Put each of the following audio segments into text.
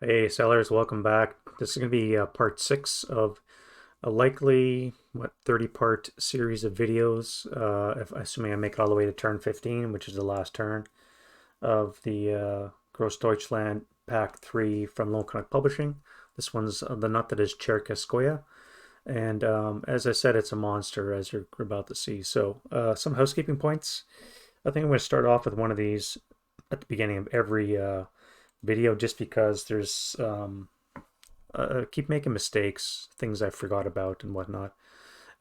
Hey sellers, welcome back. This is going to be part 6 of a likely 30-part series of videos, if assuming I make it all the way to turn 15, which is the last turn of the Grossdeutschland Pack 3 from Lone Canuck Publishing. This one's the nut that is Cherkasskoye, and as I said, it's a monster, as you're about to see. So some housekeeping points. I think I'm going to start off with one of these at the beginning of every video, just because there's keep making mistakes, things I forgot about and whatnot.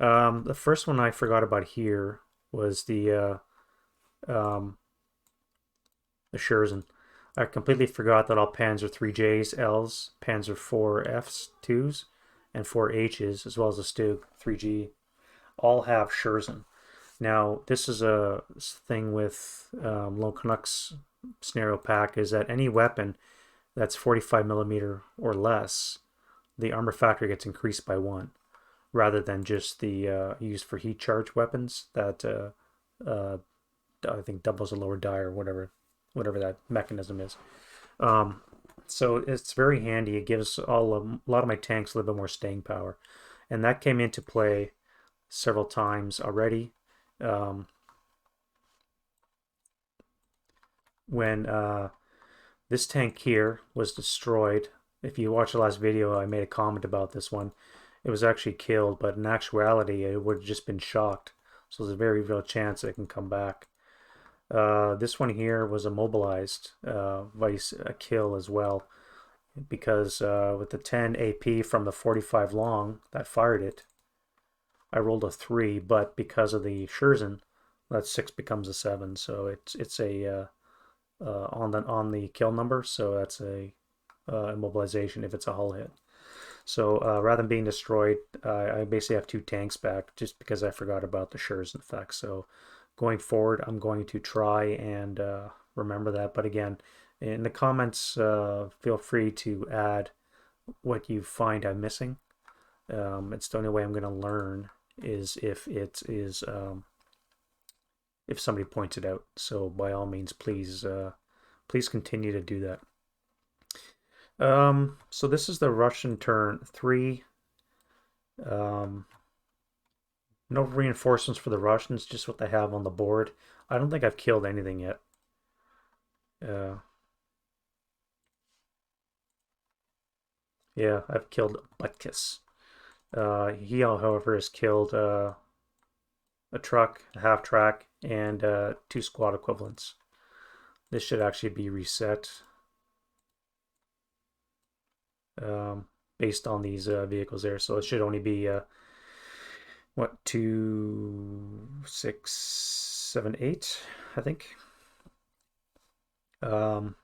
The first one I forgot about here was the Scherzen. I completely forgot that all Panzer 3Js, Ls, Panzer 4Fs, 2s, and 4Hs, as well as the Stug 3G, all have Scherzen. Now, this is a thing with Lone Canucks scenario pack, is that any weapon that's 45 millimeter or less, the armor factor gets increased by 1, rather than just the used for heat charge weapons that I think doubles the lower die, or whatever that mechanism is. Um, so it's very handy. It gives a lot of my tanks a little bit more staying power, and that came into play several times already. When this tank here was destroyed. If you watch the last video, I made a comment about this one. It was actually killed, but in actuality, it would have just been shocked. So there's a very real chance it can come back. This one here was immobilized, vice a kill as well, because with the 10 AP from the 45 long that fired it, I rolled a 3, but because of the Scherzen, that 6 becomes a 7. So it's a on the kill number, so that's a immobilization if it's a hull hit. So rather than being destroyed, I basically have 2 tanks back just because I forgot about the Scherzen effect. So going forward, I'm going to try and remember that. But again, in the comments, feel free to add what you find I'm missing. It's the only way I'm going to learn is if it is if somebody points it out. So by all means, please continue to do that. So this is the Russian turn 3. Um, no reinforcements for the Russians, just what they have on the board. I don't think I've killed anything yet. Uh, yeah, I've killed Butkus. He, however, has killed a truck, a half track, and 2 squad equivalents. This should actually be reset based on these vehicles there. So it should only be what, 2, 6, 7, 8, I think. Um,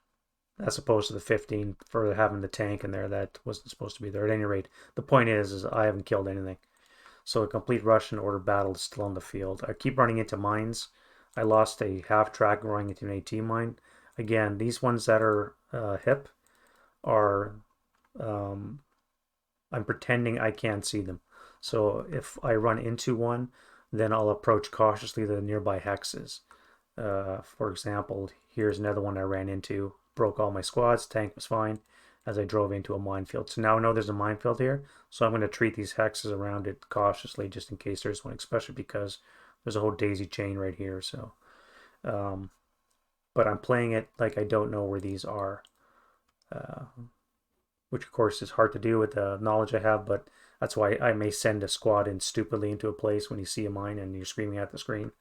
as opposed to the 15 for having the tank in there that wasn't supposed to be there. At any rate, the point is I haven't killed anything. So a complete Russian order battle is still on the field. I keep running into mines. I lost a half track going into an AT mine. Again, these ones that are hip are I'm pretending I can't see them. So if I run into one, then I'll approach cautiously the nearby hexes. For example, here's another one I ran into, broke all my squads, tank was fine as I drove into a minefield. So now I know there's a minefield here, so I'm going to treat these hexes around it cautiously just in case there's one, especially because there's a whole daisy chain right here. So, um, but I'm playing it like I don't know where these are. Uh, which of course is hard to do with the knowledge I have, but that's why I may send a squad in stupidly into a place when you see a mine and you're screaming at the screen.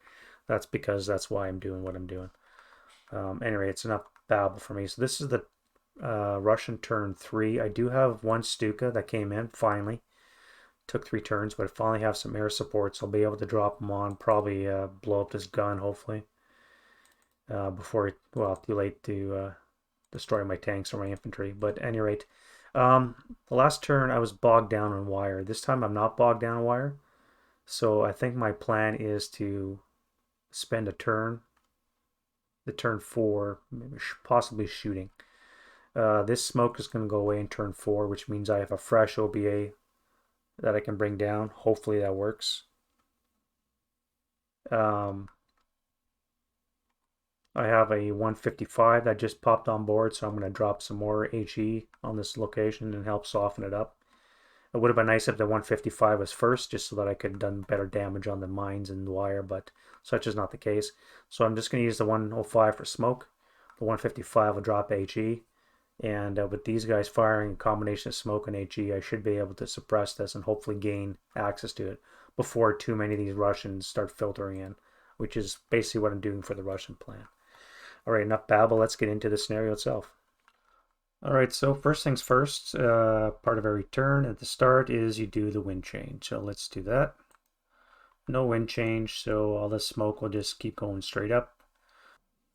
That's because that's why I'm doing what I'm doing. Anyway, it's enough babble for me. So this is the Russian turn 3. I do have 1 Stuka that came in finally. Took 3 turns, but I finally have some air support, so I'll be able to drop them on, probably blow up this gun, hopefully. Before, well, too late to destroy my tanks or my infantry. But at any rate, the last turn I was bogged down on wire. This time I'm not bogged down on wire. So I think my plan is to spend a turn, the turn 4, maybe possibly shooting. This smoke is going to go away in turn 4, which means I have a fresh OBA that I can bring down. Hopefully that works. Um, I have a 155 that just popped on board, so I'm going to drop some more HE on this location and help soften it up. It would have been nice if the 155 was first, just so that I could have done better damage on the mines and the wire, but such is not the case. So I'm just going to use the 105 for smoke. The 155 will drop HE, and with these guys firing a combination of smoke and HE, I should be able to suppress this and hopefully gain access to it before too many of these Russians start filtering in, which is basically what I'm doing for the Russian plan. All right, enough babble. Let's get into the scenario itself. All right, so first things first, part of every turn at the start is you do the wind change. So let's do that. No wind change, so all the smoke will just keep going straight up.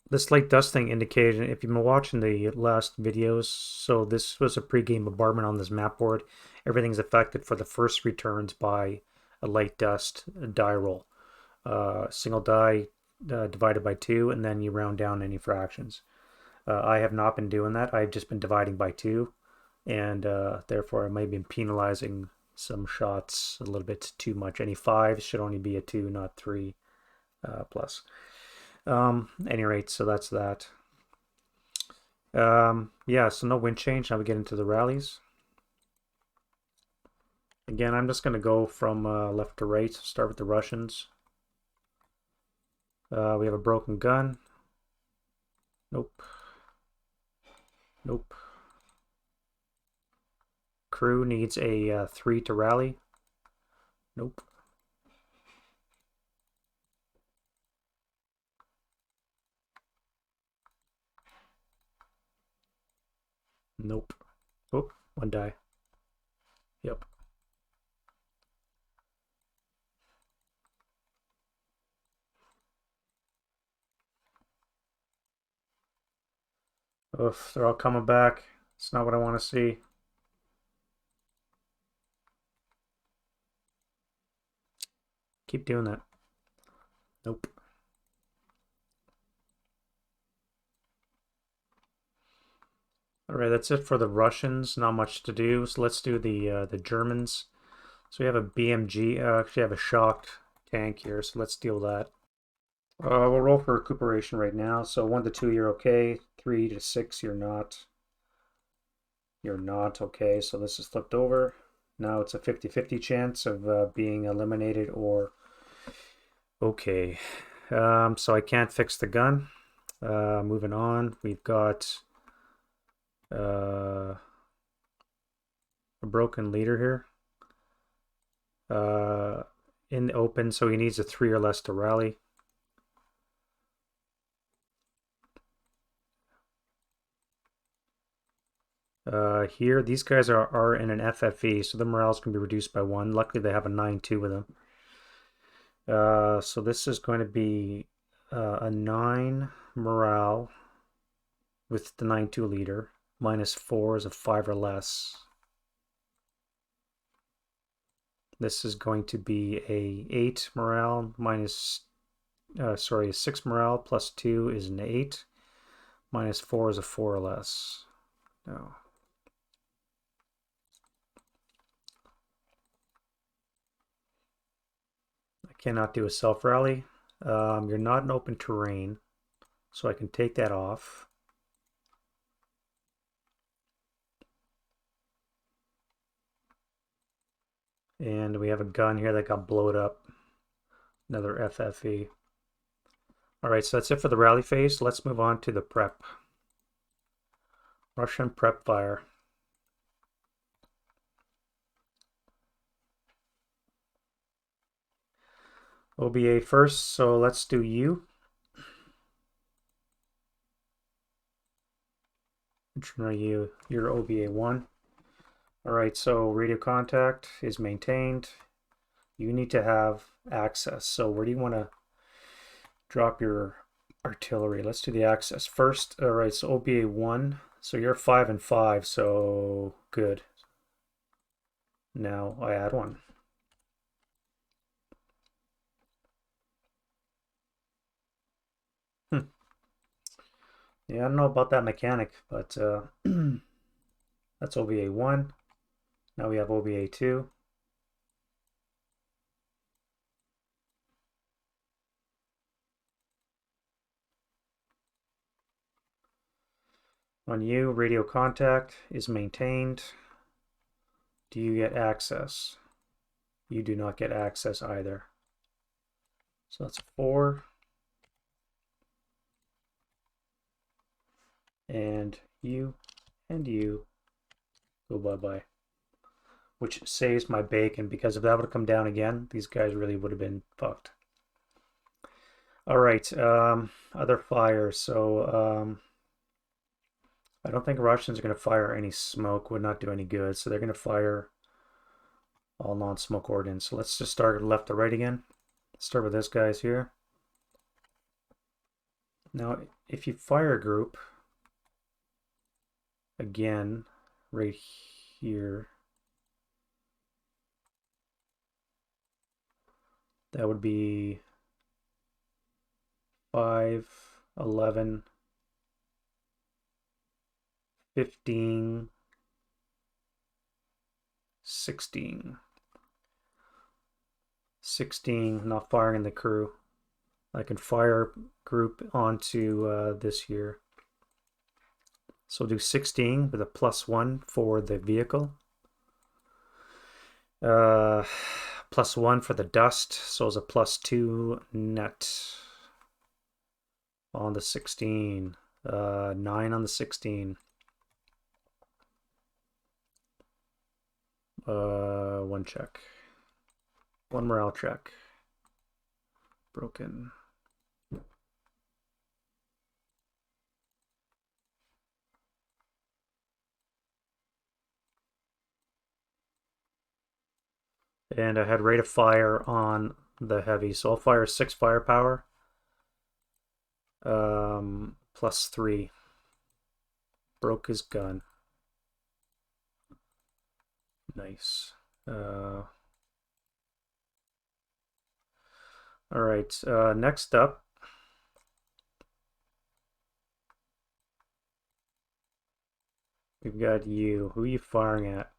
This light dusting indicator, if you've been watching the last videos, so this was a pre-game bombardment on this map board. Everything's affected for the first returns by a light dust die roll. Single die divided by 2, and then you round down any fractions. I have not been doing that. I've just been dividing by 2, and therefore I might have been penalizing some shots a little bit too much. Any 5s should only be a 2, not 3 plus. Any rate, so that's that. Yeah, so no wind change. Now we get into the rallies. Again, I'm just going to go from left to right. Start with the Russians. We have a broken gun. Nope. Nope. Crew needs a 3 to rally. Nope. Nope. Oh, 1 die. Yep. Oof, they're all coming back. It's not what I want to see. Keep doing that. Nope. All right, that's it for the Russians. Not much to do. So let's do the Germans. So we have a BMG. Actually, have a shocked tank here. So let's deal with that. We'll roll for recuperation right now. So 1 to 2, you're okay. 3 to 6, you're not. You're not okay. So this is flipped over. Now it's a 50-50 chance of being eliminated or okay. So I can't fix the gun. Moving on, we've got a broken leader here. In the open, so he needs a 3 or less to rally. Here, these guys are in an FFE, so the morale's going to be reduced by 1. Luckily, they have a 9-2 with them. So this is going to be a 9 morale with the 9-2 leader. -4 is a 5 or less. This is going to be a 8 morale a 6 morale plus 2 is an 8. -4 is a 4 or less. No. I cannot do a self rally. You're not in open terrain, so I can take that off. And we have a gun here that got blown up. Another FFE. All right, so that's it for the rally phase. Let's move on to the prep. Russian prep fire. OBA first, so let's do you. You're OBA 1. All right, so radio contact is maintained. You need to have access. So where do you want to drop your artillery? Let's do the access first. All right, so OBA 1. So you're 5 and 5, so good. Now I add 1. Yeah, I don't know about that mechanic, but that's OBA 1. Now we have OBA 2. On you, radio contact is maintained. Do you get access? You do not get access either. So that's 4. And you go bye-bye. Which saves my bacon, because if that would have come down again, these guys really would have been fucked. All right, other fires. So I don't think Russians are going to fire any smoke. Would not do any good. So they're going to fire all non-smoke ordnance. So let's just start left to right again. Let's start with this guys here. Now, if you fire a group, again, right here, that would be 5, 11, 15, 16. 16, not firing the crew. I can fire group onto this here. So do 16 with a +1 for the vehicle. +1 for the dust, so it's a +2 net on the 16. 9 on the 16. 1 check. 1 morale check. Broken. And I had rate of fire on the heavy, so I'll fire 6 firepower. +3. Broke his gun. Nice. All right, next up, we've got you. Who are you firing at?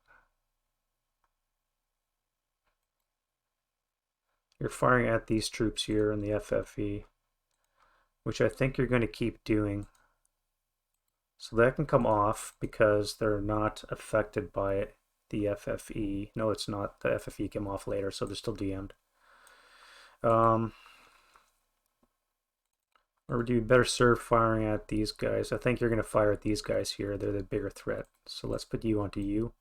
You're firing at these troops here in the FFE, which I think you're going to keep doing. So that can come off because they're not affected by the FFE. No, it's not. The FFE came off later, so they're still DM'd. Or do you better serve firing at these guys? I think you're going to fire at these guys here. They're the bigger threat. So let's put you onto you.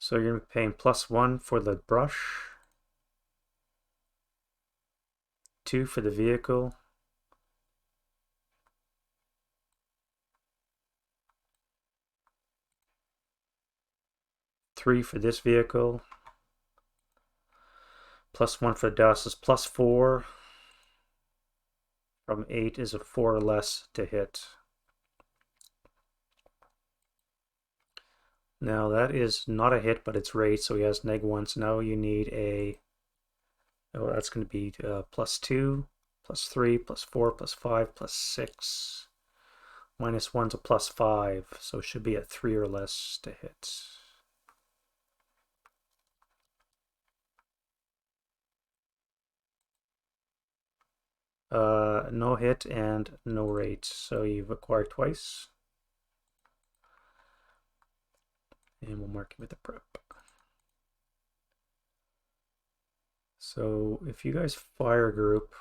So you're going to be paying +1 for the brush, 2 for the vehicle, +3 for this vehicle, +1 for dust is +4. From 8 is a 4 or less to hit. Now that is not a hit, but it's rate, so he has -1. So now you need a, oh, that's going to be +2, +3, +4, +5, +6. -1's a +5, so it should be at 3 or less to hit. No hit and no rate, so you've acquired twice. And we'll mark it with a prep. So if you guys fire group,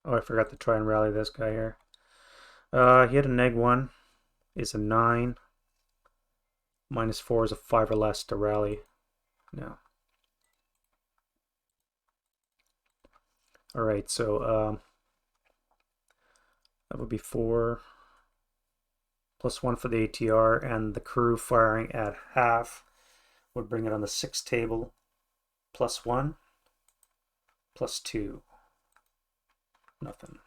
oh, I forgot to try and rally this guy here. He had a -1, is a 9. -4 is a 5 or less to rally. No. All right, so that would be 4 +1 for the ATR, and the crew firing at half would bring it on the 6 table. +1, +2, nothing.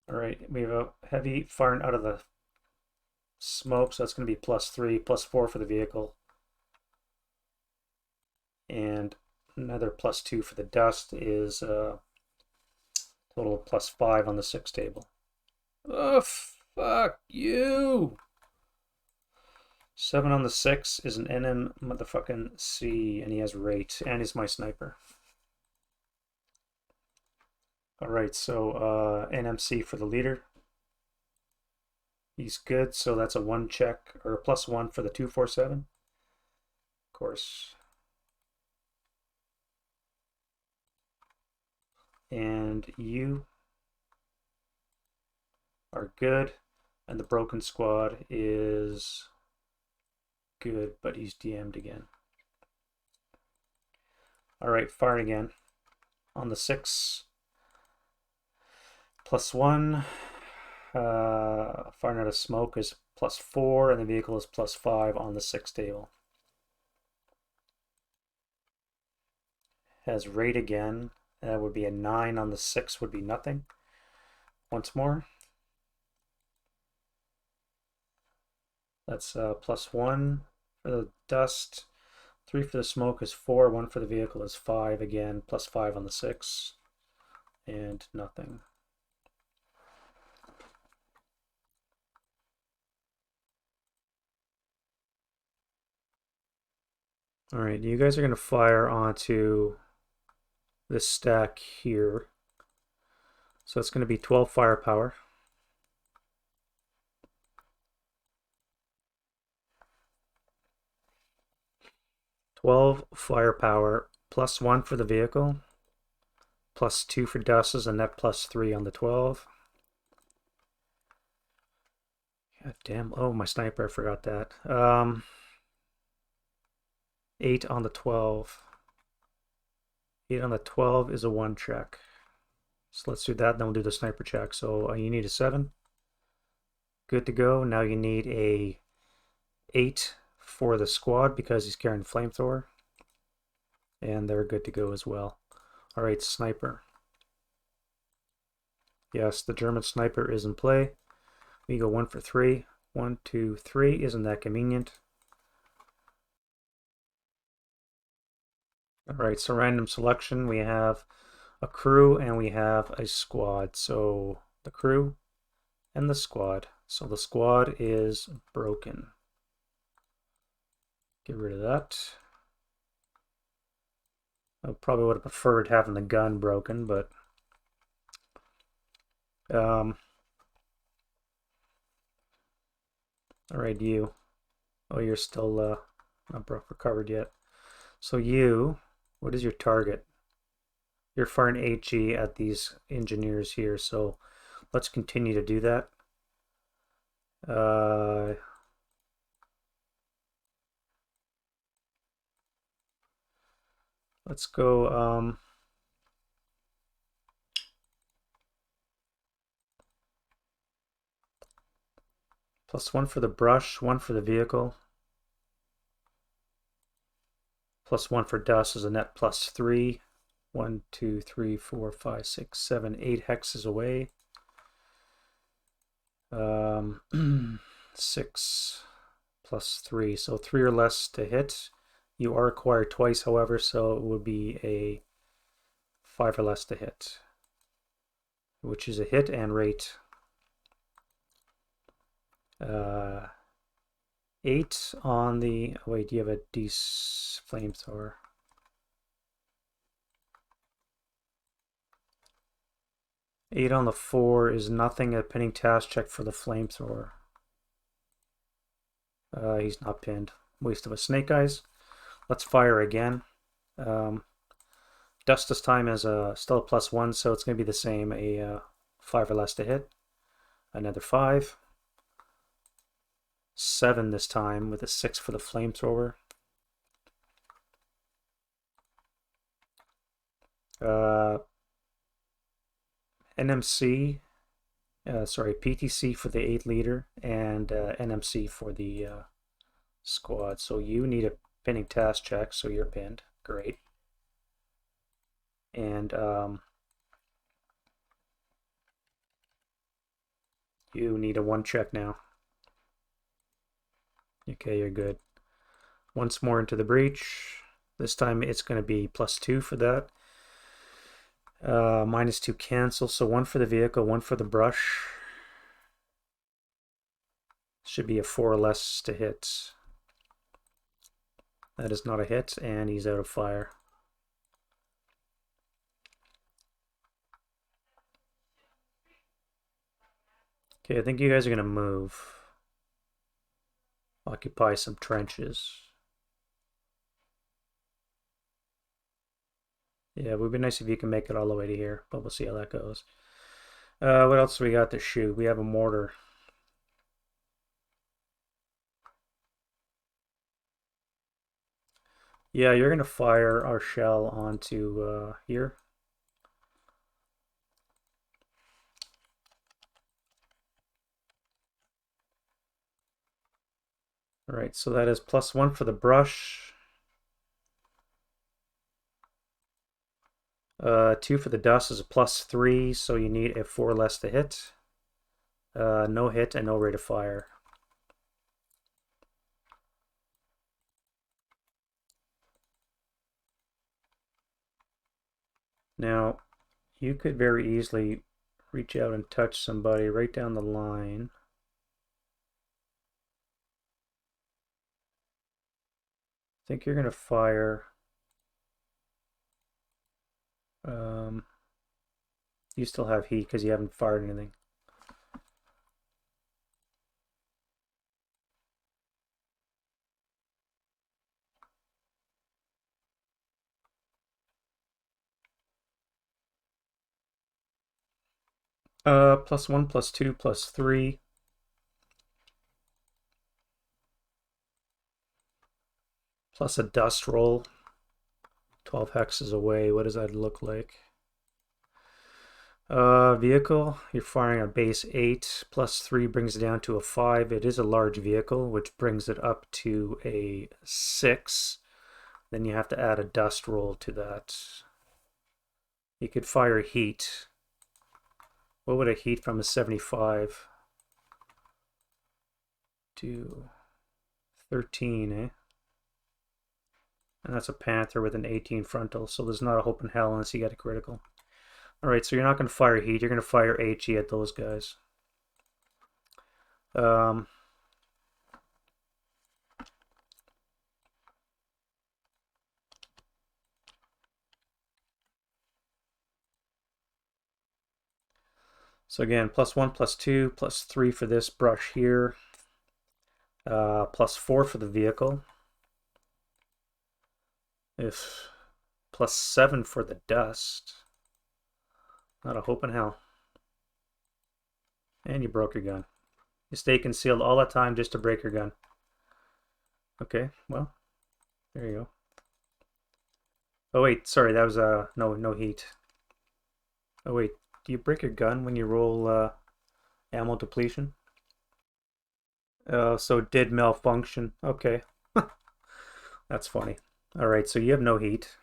All right, we have a heavy firing out of the smoke, so that's going to be +3, +4 for the vehicle. And another +2 for the dust is total of +5 on the 6 table. Oh, fuck you! 7 on the 6 is an NM motherfucking C, and he has rate, and he's my sniper. Alright, so NMC for the leader. He's good, so that's a 1 check, or a +1 for the 247. Of course. And you are good, and the broken squad is good, but he's DM'd again. Alright, fire again. On the 6, +1. Firing out of smoke is +4, and the vehicle is +5 on the 6 table. Has rate again. That would be a 9 on the 6, would be nothing. Once more. That's +1 for the dust. 3 for the smoke is 4. 1 for the vehicle is 5 again. +5 on the 6. And nothing. Alright, you guys are going to fire onto this stack here. So it's going to be 12 firepower. +1 for the vehicle, +2 for dust is a net +3 on the 12. God damn, oh, my sniper, I forgot that. 8 on the 12. 8 on the 12 is a 1 check. So let's do that, then we'll do the sniper check. So you need a 7. Good to go. Now you need a 8 for the squad because he's carrying flamethrower. And they're good to go as well. Alright, sniper. Yes, the German sniper is in play. We go 1 for 3. 1, 2, 3. Isn't that convenient? Alright, so random selection. We have a crew and we have a squad. So the crew and the squad. So the squad is broken. Get rid of that. I probably would have preferred having the gun broken, but all right, you. Oh, you're still not recovered yet. So you, what is your target? You're firing HE at these engineers here, so let's continue to do that. Let's go +1 for the brush, 1 for the vehicle. +1 for dust is a net +3. 1, 2, 3, 4, 5, 6, 7, 8 hexes away. 6 +3, so 3 or less to hit. You are required twice, however, so it would be a 5 or less to hit, which is a hit and rate. 8 on the, oh wait, do you have a flamethrower? Eight on the 4 is nothing. A pinning task check for the flamethrower. He's not pinned. Waste of a snake eyes. Let's fire again. Dust this time is still a +1, so it's going to be the same. A 5 or less to hit. Another 5. 7 this time with a 6 for the flamethrower. NMC, sorry, PTC for the 8 leader and NMC for the squad. So you need a pinning task check, so you're pinned. Great. And you need a 1 check now. Okay, you're good. Once more into the breach. This time it's going to be +2 for that. -2 cancel, so 1 for the vehicle, 1 for the brush. Should be a 4 or less to hit. That is not a hit, and he's out of fire. Okay, I think you guys are going to move. Occupy some trenches. Yeah, it would be nice if you can make it all the way to here, but we'll see how that goes. What else do we got to shoot? We have a mortar. Yeah, you're going to fire our shell onto here. All right, so that is +1 for the brush. 2 for the dust is a +3, so you need a 4 less to hit. No hit and no rate of fire. Now, you could very easily reach out and touch somebody right down the line. I think you're going to fire. You still have heat because you haven't fired anything. +1, +2, +3. Plus a dust roll. 12 hexes away. What does that look like? Vehicle, you're firing a base 8. +3 brings it down to a 5. It is a large vehicle, which brings it up to a 6. Then you have to add a dust roll to that. You could fire heat. What would a heat from a 75 do? 13, eh? And that's a Panther with an 18 frontal, so there's not a hope in hell unless you get a critical. Alright, so you're not going to fire heat, you're going to fire HE at those guys. So again, +1, +2, +3 for this brush here. +4 for the vehicle. If +7 for the dust. Not a hope in hell. And you broke your gun. You stay concealed all that time just to break your gun. Okay, well, there you go. Oh wait, sorry, that was no heat. Oh wait, do you break your gun when you roll ammo depletion? So it did malfunction. Okay. That's funny. Alright, so you have no heat.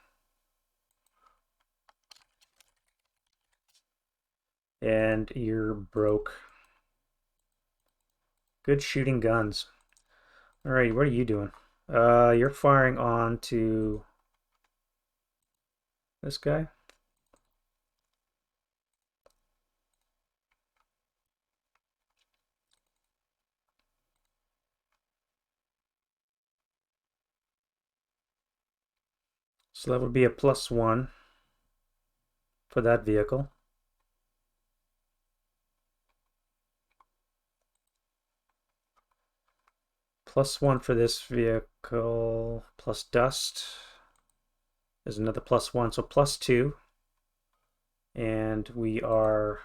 And you're broke. Good shooting guns. Alright, what are you doing? You're firing on to this guy. So that would be a +1 for that vehicle. +1 for this vehicle, plus dust is another +1, so +2. And we are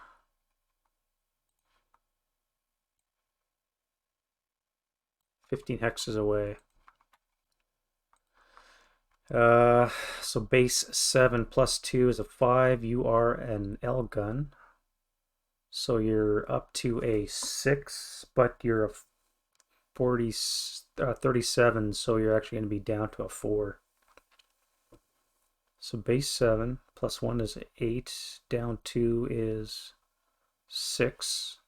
15 hexes away. So base 7 +2 is a 5. You are an L gun. So you're up to a 6, but you're a 37, so you're actually going to be down to a 4. So base 7 +1 is 8, down 2 is 6.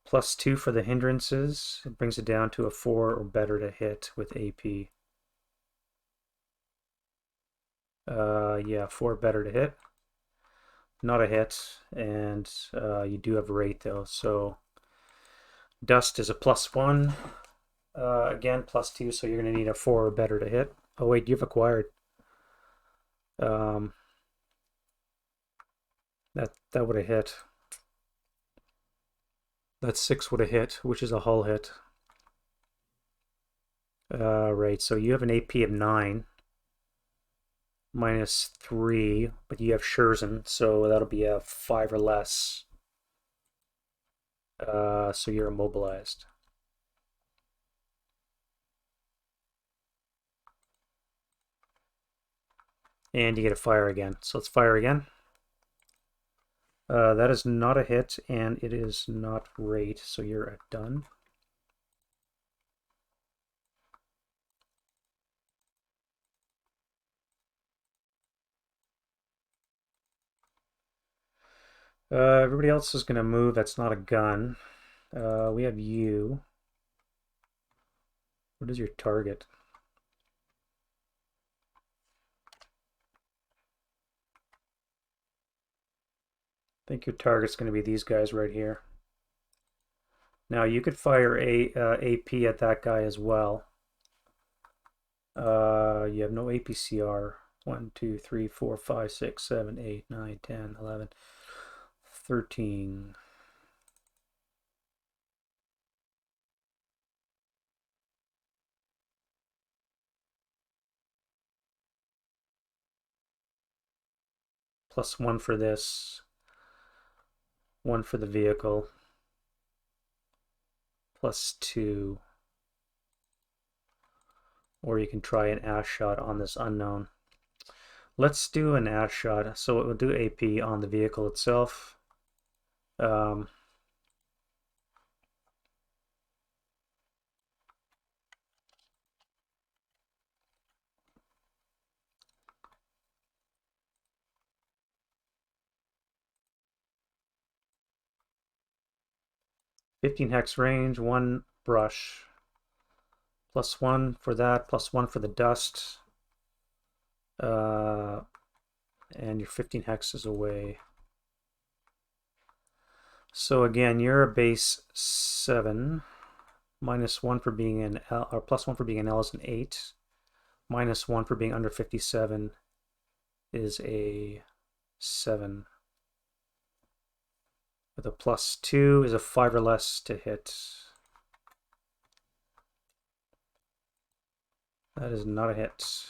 +2 for the hindrances. It brings it down to a 4 or better to hit with AP. Yeah, 4 better to hit. Not a hit, and you do have rate though, so dust is a +1. Again, +2, so you're going to need a 4 or better to hit. Oh wait, you've acquired. That would have hit. That 6 would have hit, which is a hull hit. Right, so you have an AP of 9. -3, but you have Scherzen, so that'll be a 5 or less. So you're immobilized. And you get a fire again. So let's fire again. That is not a hit, and it is not rate, so you're done. Everybody else is going to move. That's not a gun. We have you. What is your target? I think your target's going to be these guys right here. Now you could fire a AP at that guy as well. You have no APCR. 1, 2, 3, 4, 5, 6, 7, 8, 9, 10, 11, 13. +1 for this. 1 for the vehicle. +2. Or you can try an ash shot on this unknown. Let's do an ash shot. So it will do AP on the vehicle itself. 15 hex range, 1 brush. +1 for that, +1 for the dust. And your 15 hexes away. So again, you're a base 7. -1 for being an L, or +1 for being an L is an 8. -1 for being under 57 is a 7. With a +2 is a 5 or less to hit. That is not a hit.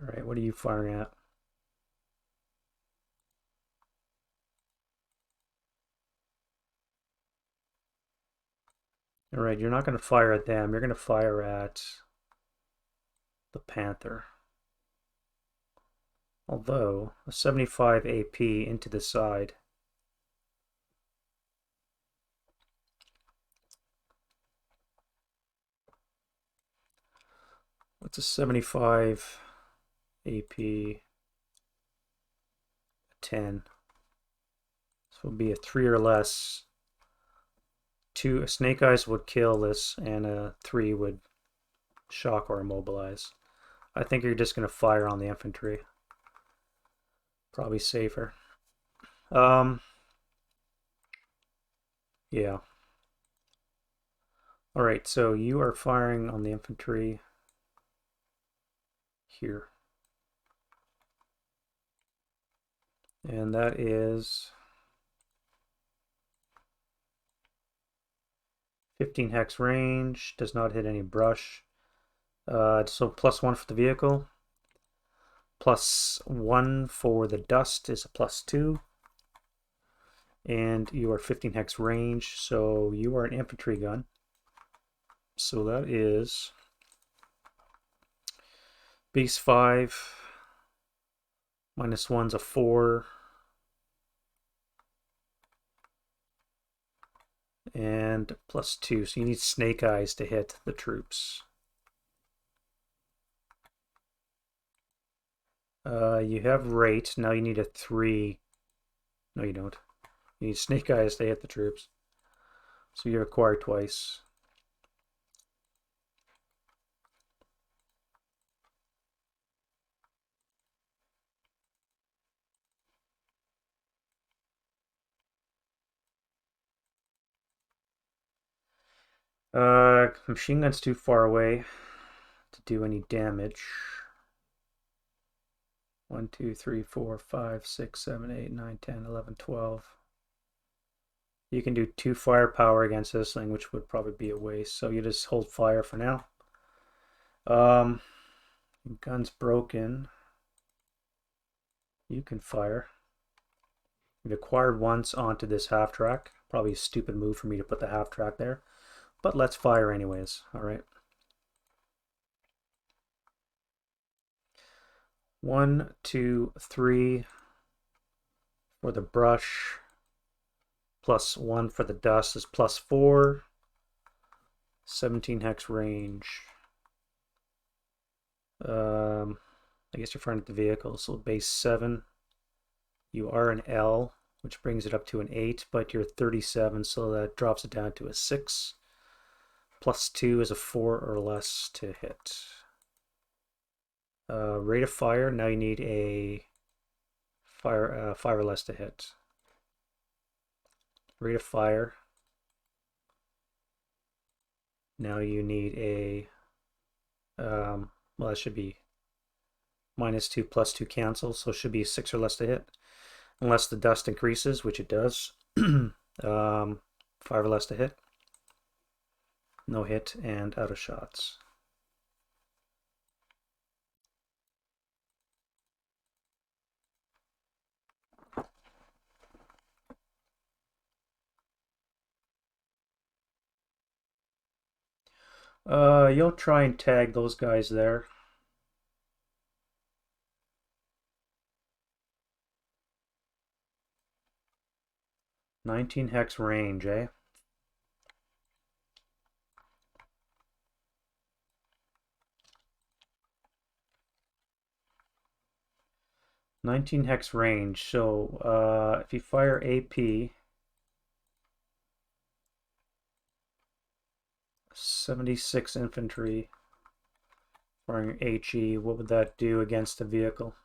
All right, what are you firing at? All right, you're not going to fire at them. You're going to fire at the Panther. Although, a 75 AP into the side. What's a 75 AP? 10. So it would be a 3 or less. A Snake Eyes would kill this, and a 3 would shock or immobilize. I think you're just going to fire on the infantry. Probably safer. Yeah. Alright, so you are firing on the infantry here. And that is 15 hex range, does not hit any brush. So +1 for the vehicle. +1 for the dust is a +2. And you are 15 hex range, so you are an infantry gun. So that is base 5, -1's a 4. And +2, so you need Snake Eyes to hit the troops. You have rate, now you need a 3. No, you don't. You need Snake Eyes to hit the troops. So you acquire twice. Machine gun's too far away to do any damage. 1, 2, 3, 4, 5, 6, 7, 8, 9, 10, 11, 12. You can do 2 firepower against this thing, which would probably be a waste. So you just hold fire for now. Gun's broken. You can fire. You've acquired once onto this half track. Probably a stupid move for me to put the half track there. But let's fire anyways. Alright. 1, 2, 3 for the brush. +1 for the dust is +4. 17 hex range. I guess you're firing at the vehicle, so base 7. You are an L, which brings it up to an 8, but you're 37, so that drops it down to a 6. +2 is a 4 or less to hit. Rate of fire, now you need a 5 or less to hit. Rate of fire. Now you need a, well, that should be -2 +2 cancel, so it should be 6 or less to hit. Unless the dust increases, which it does. 5 or less to hit. No hit and out of shots. You'll try and tag those guys there. "19 hex range, eh? "19 hex range, so if you fire AP, 76 infantry, firing HE, what would that do against a vehicle?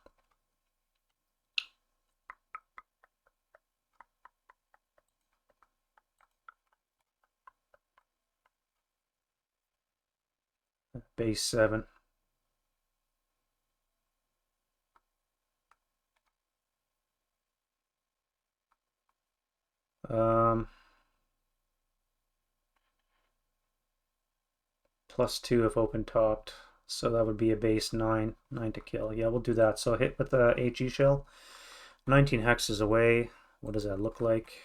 Base 7. +2 if open topped. So that would be a base 9 to kill. Yeah, we'll do that. So hit with the HE shell. 19 hexes away. What does that look like?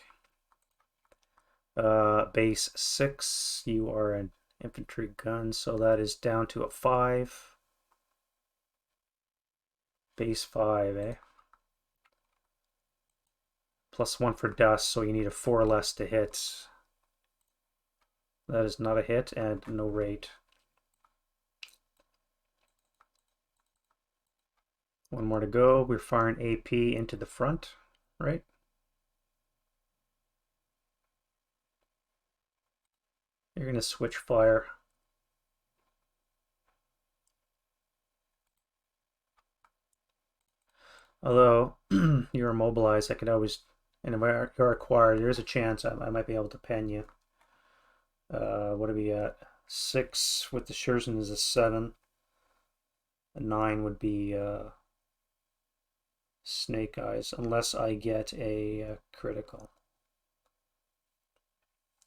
Base 6. You are an infantry gun, so that is down to a 5. Base 5, eh? +1 for dust, so you need a 4 less to hit. That is not a hit and no rate. One more to go. We're firing AP into the front, right? You're going to switch fire. Although you're immobilized, I could always, and if you're acquired, there's a chance I might be able to pen you. What are we at? 6 with the Scherzen is a 7. A 9 would be Snake Eyes, unless I get a critical.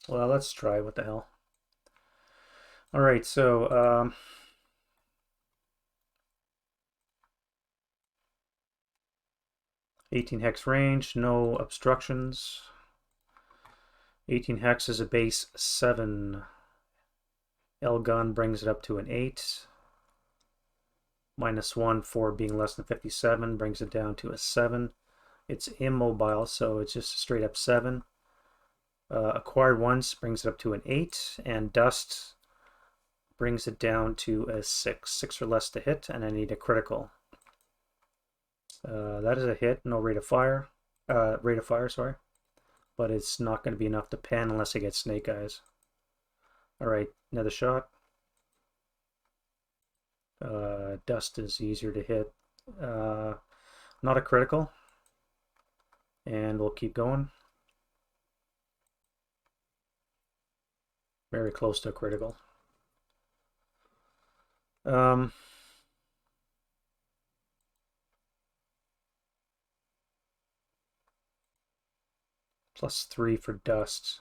Well, let's try. What the hell? All right, so 18 hex range, no obstructions. 18 hex is a base 7. L gun brings it up to an 8. -1 for being less than 57 brings it down to a 7. It's immobile, so it's just a straight up 7. Acquired once brings it up to an 8, and dust brings it down to a 6. 6 or less to hit, and I need a critical. That is a hit, no rate of fire. Sorry. But it's not going to be enough to pen unless I get Snake Eyes. Alright, another shot. Dust is easier to hit. Not a critical. And we'll keep going. Very close to critical. +3 for dust.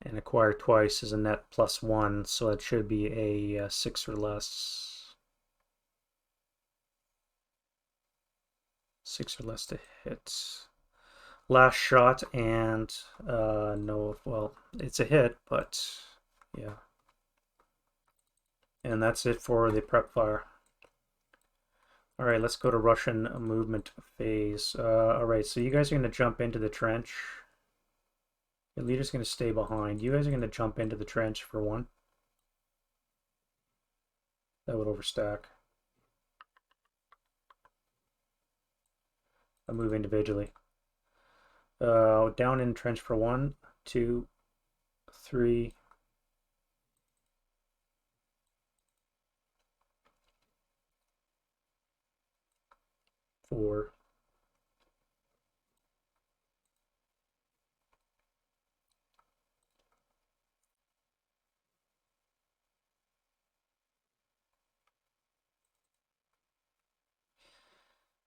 And acquire twice is a net +1, so it should be a 6 or less. 6 or less to hit. Last shot, and no, well, it's a hit, but yeah. And that's it for the prep fire. All right, let's go to Russian movement phase. All right, so you guys are going to jump into the trench. Your leader's going to stay behind. You guys are going to jump into the trench for one. That would overstack. I'll move individually. Down in trench for 1, 2, 3. 4.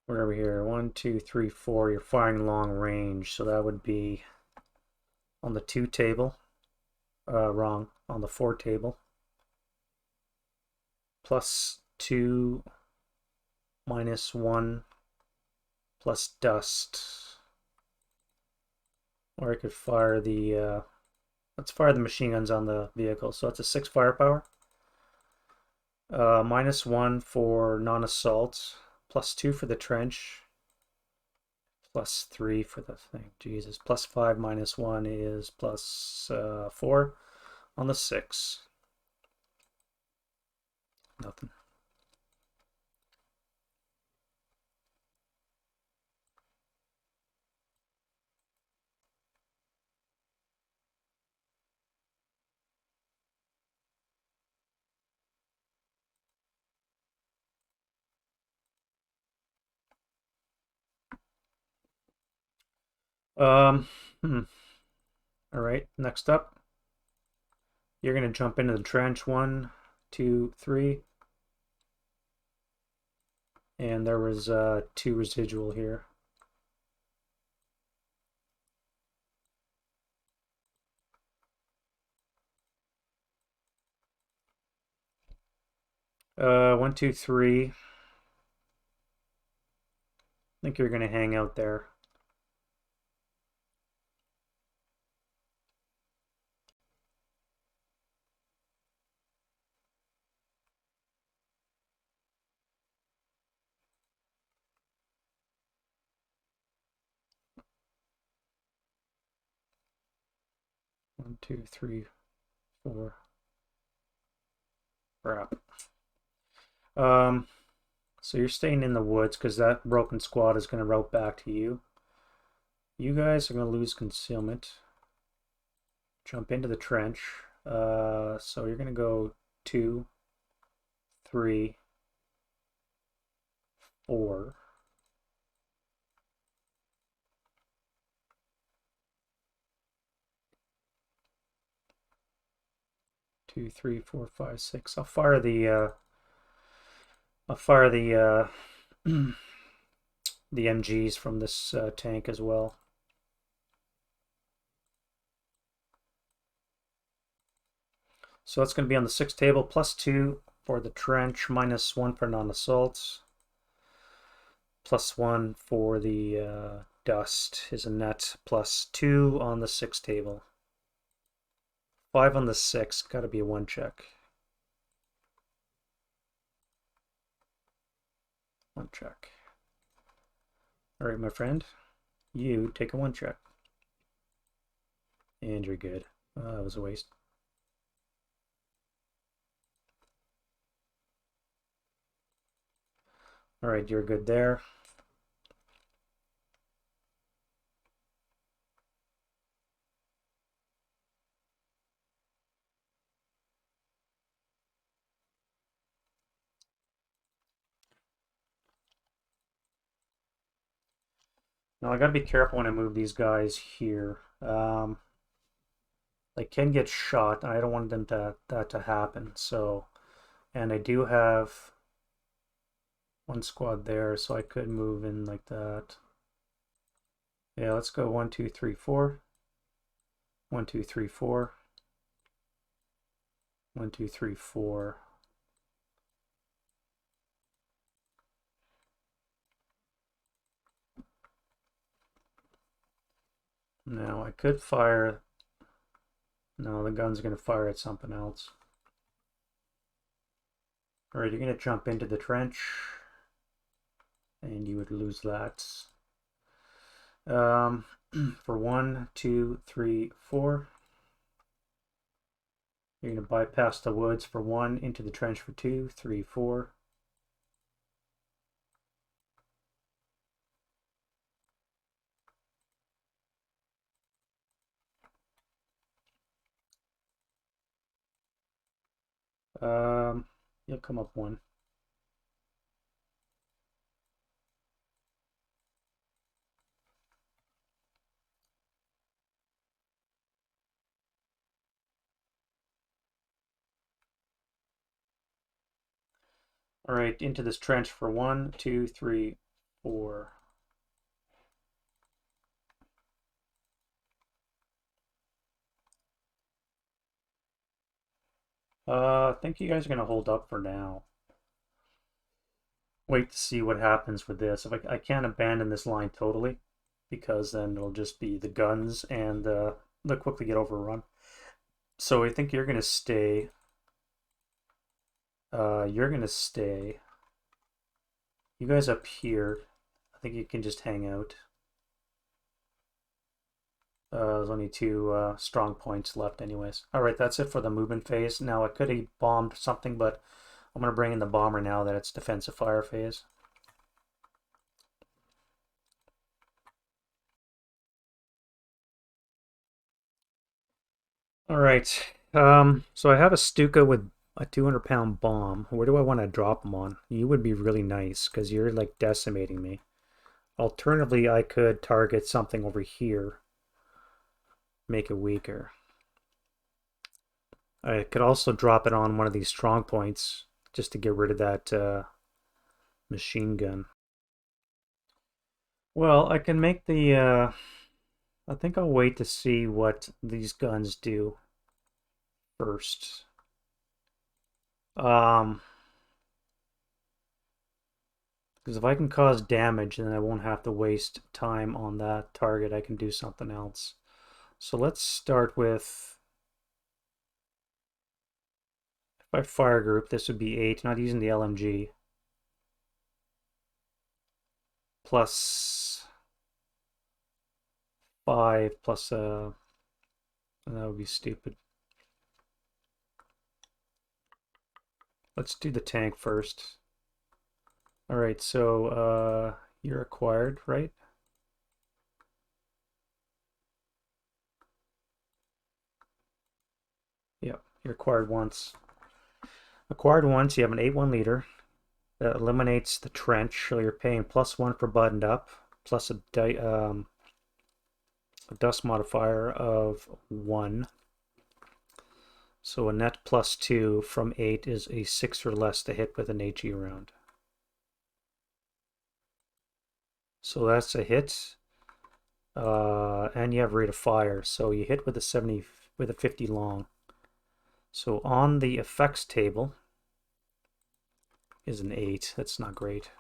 Where are we here? 1, 2, 3, 4. You're firing long range, so that would be on the 2 table. Wrong. On the 4 table. +2, -1, plus dust. Or I could fire the let's fire the machine guns on the vehicle. So that's a 6 firepower. -1 for non-assault. +2 for the trench. +3 for the thing. Jesus. +5 -1 is +4 on the 6. Nothing. Um, hmm. All right, next up, you're going to jump into the trench. 1, 2, 3. And there was 2 residual here. One, two, three. I think you're going to hang out there. One, two, three, 4. Crap. So you're staying in the woods because that broken squad is going to route back to you. You guys are going to lose concealment. Jump into the trench. So you're going to go 2, 3, 4. Two, 3, 4, 5, 6. I'll fire the the MGs from this tank as well. So it's going to be on the 6 table, +2 for the trench, -1 for non-assault, +1 for the dust is a net, +2 on the 6 table. 5 on the 6, got to be a 1 check. 1 check. All right, my friend, you take a 1 check. And you're good. That was a waste. All right, you're good there. Now I gotta be careful when I move these guys here. They can get shot, and I don't want that to happen. So, and I do have one squad there, so I could move in like that. Yeah, let's go 1, 2, 3, 4. 1, 2, 3, 4. 1, 2, 3, 4. Now I could fire. No, the gun's going to fire at something else. All right, you're going to jump into the trench, and you would lose that. For 1, 2, 3, 4. You're going to bypass the woods for 1, into the trench for 2, 3, 4. You'll come up 1. All right, into this trench for 1, 2, 3, 4. I think you guys are going to hold up for now. Wait to see what happens with this. If I can't abandon this line totally, because then it'll just be the guns, and they'll quickly get overrun. So I think you're going to stay. You're going to stay. You guys up here, I think you can just hang out. There's only 2 strong points left anyways. Alright, that's it for the movement phase. Now I could have bombed something, but I'm going to bring in the bomber now that it's defensive fire phase. Alright, so I have a Stuka with a 200-pound bomb. Where do I want to drop them on? You would be really nice, because you're like decimating me. Alternatively, I could target something over here. Make it weaker. I could also drop it on one of these strong points just to get rid of that machine gun. Well, I can make the I think I'll wait to see what these guns do first. Because if I can cause damage, then I won't have to waste time on that target. I can do something else. So let's start with, if I fire group, this would be 8, not using the LMG. Plus 5 plus that would be stupid. Let's do the tank first. Alright, so you're acquired, right? Yep, you're acquired once. Acquired once, you have an 8-1 leader. That eliminates the trench, so you're paying +1 for buttoned up, plus a dust modifier of 1. So a net +2 from 8 is a 6 or less to hit with an HE round. So that's a hit. And you have rate of fire, so you hit with a 70 with a 50 long. So on the effects table is an 8. That's not great.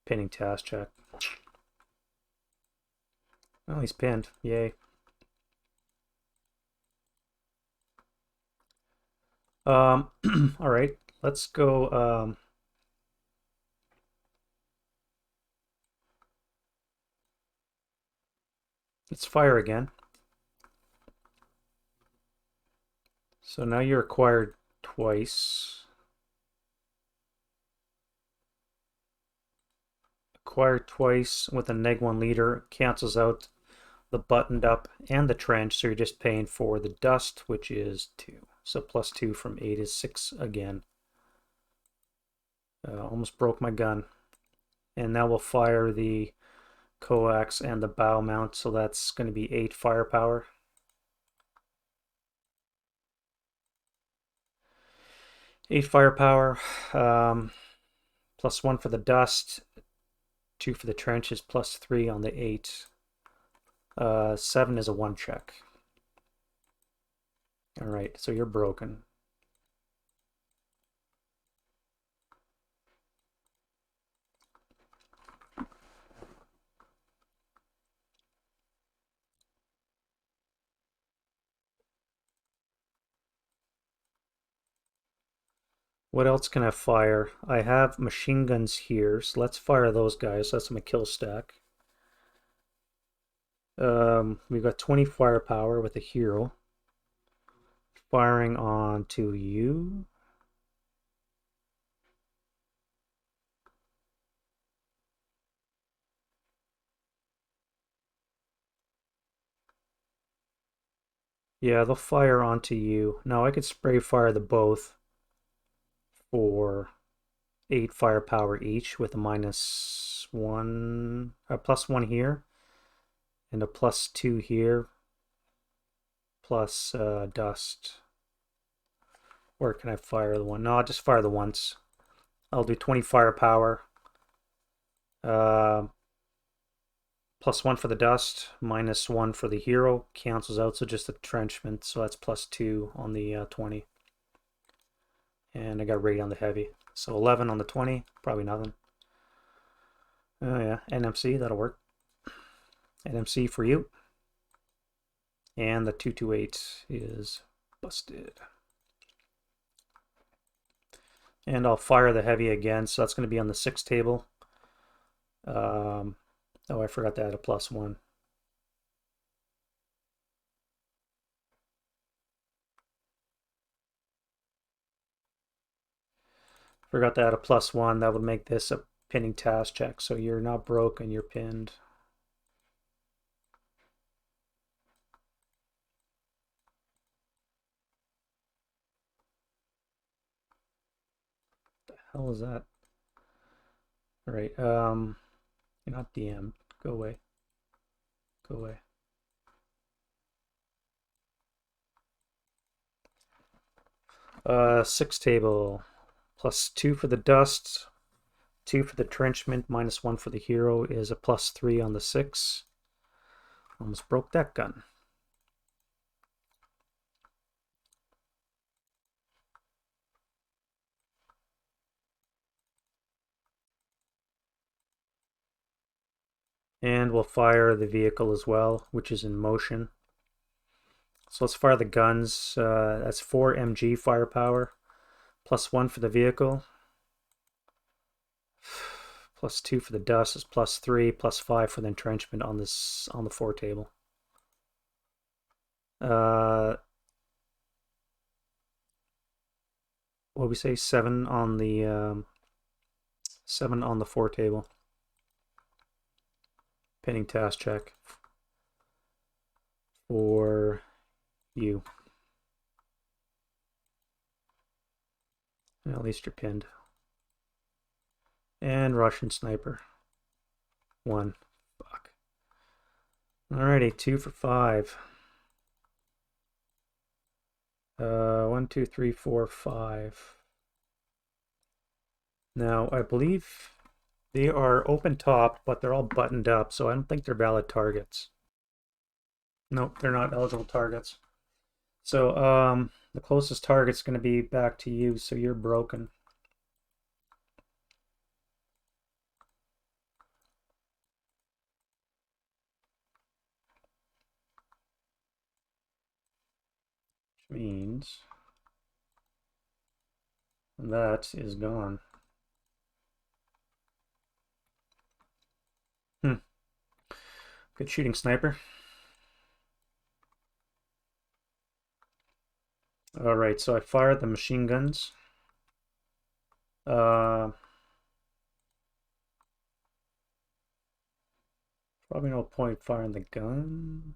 Pinning task check. Oh, he's pinned. Yay. All right, let's go. Let's fire again. So now you're acquired twice. Acquired twice with a -1 leader cancels out the buttoned up and the trench, so you're just paying for the dust, which is 2. So +2 from 8 is 6 again. Almost broke my gun. And now we'll fire the coax and the bow mount, so that's going to be 8 firepower. Eight firepower, +1 for the dust, 2 for the trenches, +3 on the 8. 7 is a 1 check. All right, so you're broken. What else can I fire? I have machine guns here, so let's fire those guys. That's my kill stack. We've got 20 firepower with a hero. Firing on to you. Yeah, they'll fire onto you. Now I could spray fire the both for 8 firepower each with a -1, a +1 here, and a +2 here, plus dust. Or can I fire the one? No, I'll just fire the once. I'll do 20 firepower. +1 for the dust, -1 for the hero. Cancels out, so just a trenchment. So that's +2 on the 20. And I got rate on the heavy. So 11 on the 20, probably nothing. Oh yeah, NMC, that'll work. NMC for you. And the 228 is busted. And I'll fire the heavy again, so that's going to be on the 6 table. Oh, I forgot to add a +1. Forgot to add a +1. That would make this a pinning task check, so you're not broken, you're pinned. What the hell is that? All right, you're not DM. Go away. Go away. Six table. +2 for the dust. 2 for the trenchment, -1 for the hero is a +3 on the 6. Almost broke that gun. And we'll fire the vehicle as well, which is in motion. So let's fire the guns. That's 4 MG firepower. +1 for the vehicle. +2 for the dust is +3, +5 for the entrenchment on this on the 4 table. What we say? 7 on the 7 on the 4 table. Pinning task check for you. Well, at least you're pinned. And Russian sniper. 1. Fuck. Alrighty, 2 for 5. 1, 2, 3, 4, 5. Now, I believe they are open top, but they're all buttoned up, so I don't think they're valid targets. Nope, they're not eligible targets. So, the closest target's going to be back to you, so you're broken. Which means that is gone. Good shooting, sniper. All right, so I fired the machine guns. Probably no point firing the gun.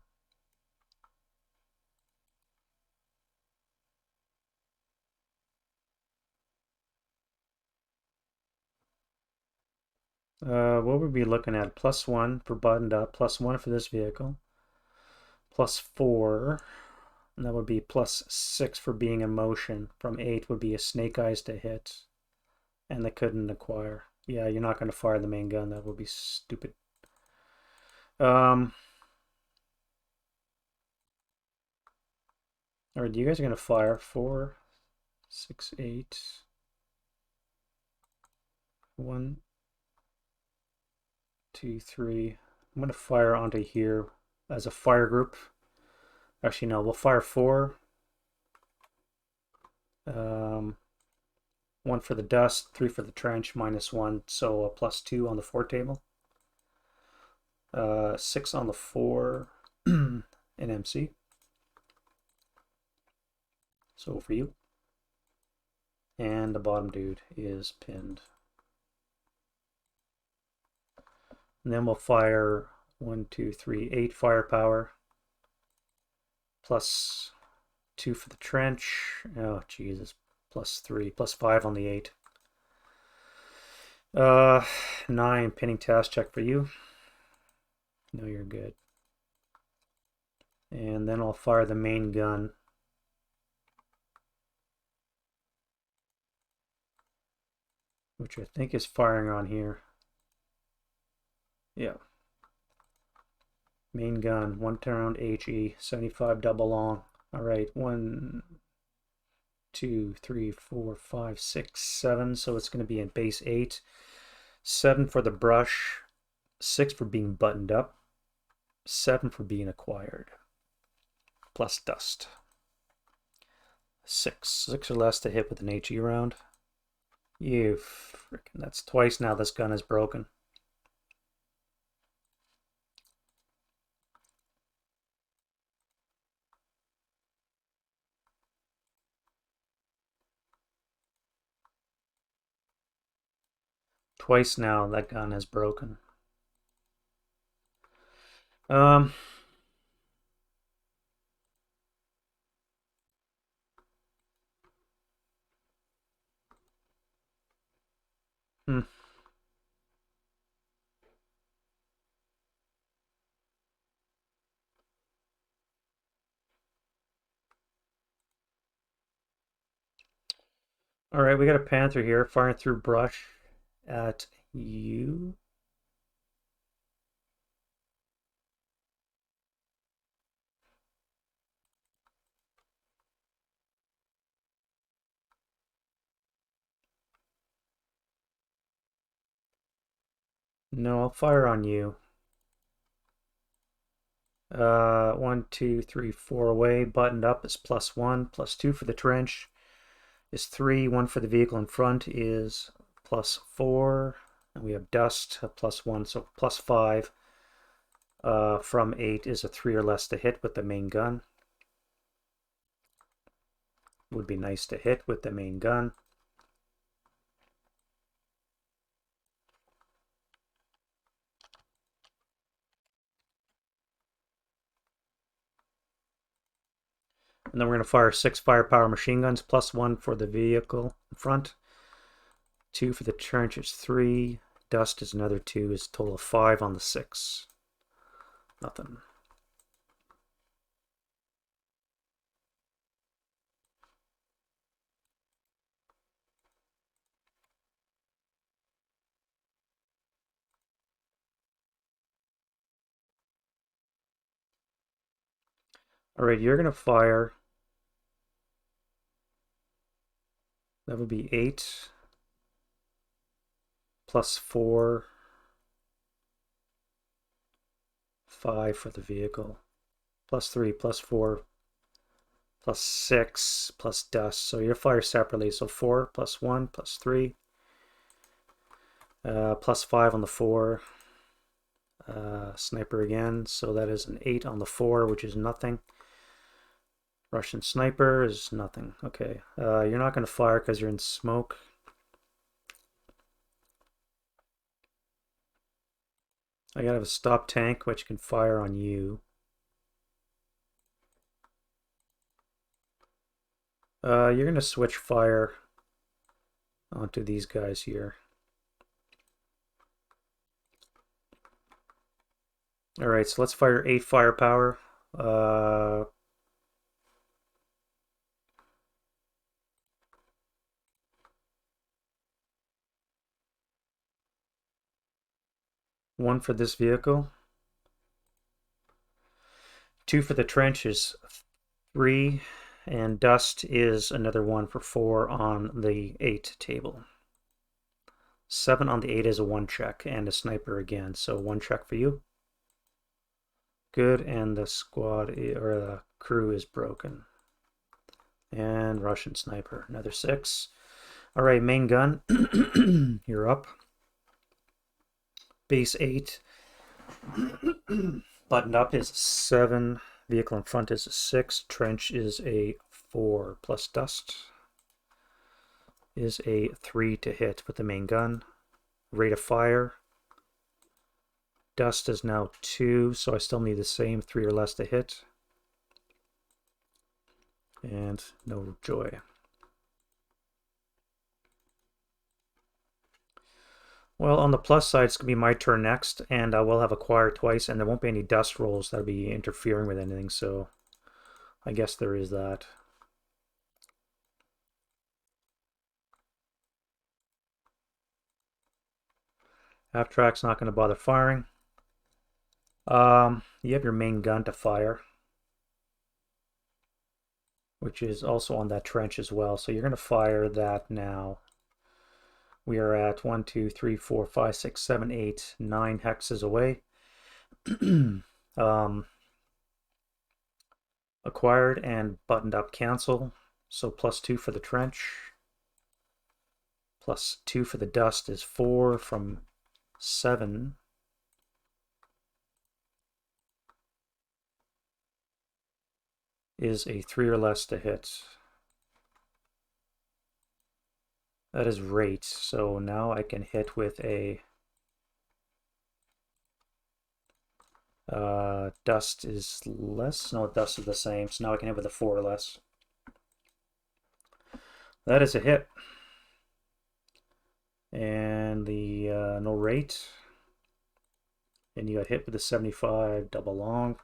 What would we be looking at? +1 for buttoned up, +1 for this vehicle, +4, and that would be +6 for being in motion. From 8 would be a snake eyes to hit, and they couldn't acquire. Yeah, you're not going to fire the main gun. That would be stupid. All right, you guys are going to fire 4, 6, 8, 1, 2, 3. I'm going to fire onto here as a fire group. Actually, no, we'll fire 4. 1 for the dust, 3 for the trench, -1, so a +2 on the 4 table. 6 on the 4 in MC. So for you. And the bottom dude is pinned. And then we'll fire 1, 2, 3, 8 firepower. +2 for the trench. Oh, Jesus. +3, +5 on the 8. 9 pinning task check for you. No, you're good. And then I'll fire the main gun. Which I think is firing on here. Yeah. Main gun, 1 round HE, 75 double long. All right, 1, 2, 3, 4, 5, 6, 7. So it's going to be in base 8. 7 for the brush, 6 for being buttoned up, 7 for being acquired, plus dust. 6 or less to hit with an HE round. You freaking, that's twice now this gun is broken. Twice now that gun is broken. Hmm. All right, we got a panther here firing through brush at you. No, I'll fire on you. 1, 2, 3, 4 away. Buttoned up is +1. +2 for the trench is 3. 1 for the vehicle in front is +4. And we have dust, +1, so +5. From 8 is a 3 or less to hit with the main gun. Would be nice to hit with the main gun. And then we're going to fire 6 firepower machine guns, +1 for the vehicle in front. 2 for the trench is 3. Dust is another 2, is a total of 5 on the 6. Nothing. All right, you're going to fire. That would be 8 +4, 5 for the vehicle, +3, +4, +6, plus dust. So you fire separately. So 4 +1 +3, +5 on the 4. Sniper again. So that is an 8 on the 4, which is nothing. Russian sniper is nothing. Okay. You're not going to fire because you're in smoke. I gotta have a stop tank which can fire on you. You're gonna switch fire onto these guys here. All right, so let's fire 8 firepower. One for this vehicle. 2 for the trenches. 3, and dust is another 1 for 4 on the 8 table. 7 on the 8 is a 1 check, and a sniper again, so 1 check for you. Good, and the squad or the crew is broken. And Russian sniper, another 6. All right, main gun, you're up. Base 8. Buttoned up is 7. Vehicle in front is a 6. Trench is a 4 plus dust is a 3 to hit with the main gun. Rate of fire. Dust is now 2, so I still need the same 3 or less to hit. And no joy. Well, on the plus side, it's going to be my turn next, and I will have acquired twice, and there won't be any dust rolls that'll be interfering with anything, so I guess there is that. Half track's not going to bother firing. You have your main gun to fire, which is also on that trench as well, so you're going to fire that now. We are at 1, 2, 3, 4, 5, 6, 7, 8, 9 hexes away. Acquired and buttoned up cancel. So +2 for the trench. +2 for the dust is 4 from 7. Is a 3 or less to hit. That is rate. So now I can hit with a dust is less. No, dust is the same. So now I can hit with a 4 or less. That is a hit. And the no rate. And you got hit with a 75 double long.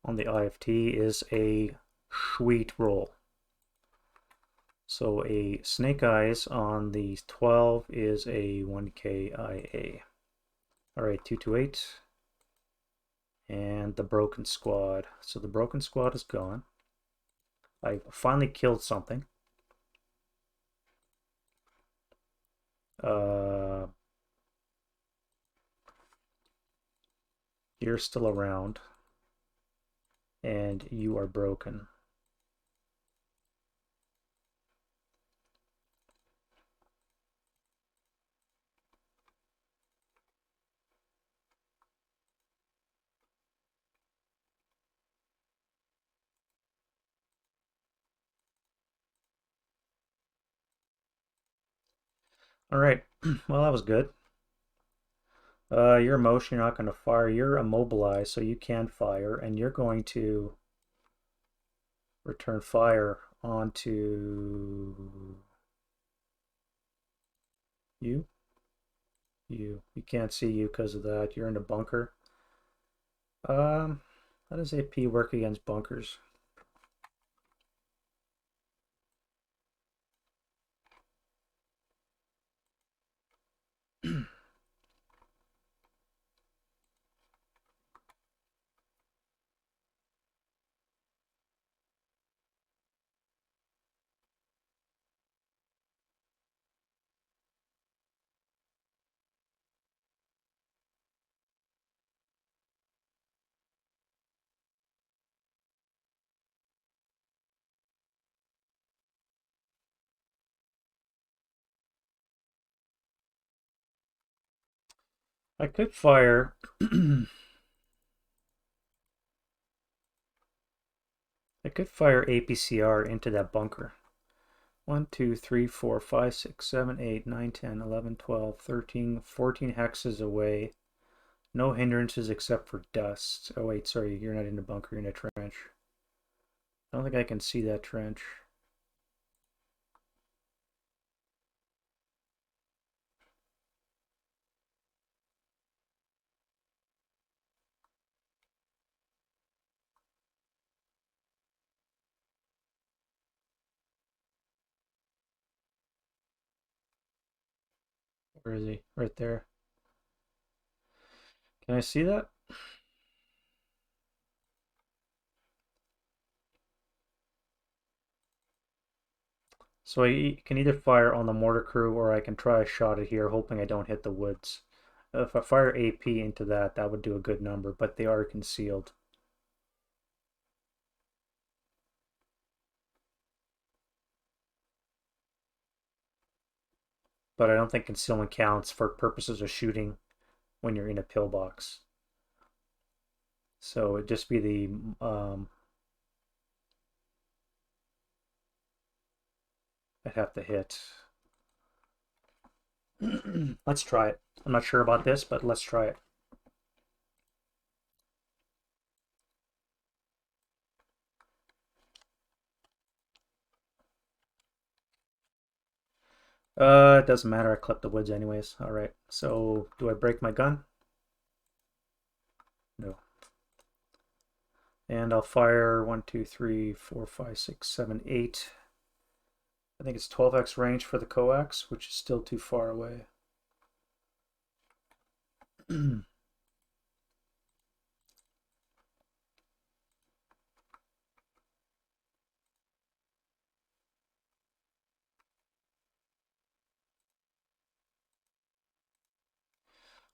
On the IFT is a sweet roll. So a snake eyes on the 12 is a 1K IA. All right, 228. And the broken squad. So the broken squad is gone. I finally killed something. You're still around. And you are broken. All right, well, that was good. Your emotion, you're not going to fire. You're immobilized, so you can fire, and you're going to return fire onto you. You can't see you because of that. You're in a bunker. How does AP work against bunkers? I could fire. I could fire APCR into that bunker. 1, 2, 3, 4, 5, 6, 7, 8, 9, 10, 11, 12, 13, 14 hexes away. No hindrances except for dust. Oh wait, sorry, you're not in a bunker, you're in a trench. I don't think I can see that trench. Where is he? Right there. Can I see that? So I can either fire on the mortar crew or I can try a shot at here, hoping I don't hit the woods. If I fire AP into that, that would do a good number, but they are concealed. But I don't think concealment counts for purposes of shooting when you're in a pillbox. So it'd just be the I'd have to hit. Let's try it. I'm not sure about this, but let's try it. It doesn't matter. I clipped the woods anyways. All right. So do I break my gun? No. And I'll fire 1, 2, 3, 4, 5, 6, 7, 8. I think it's 12x range for the coax, which is still too far away.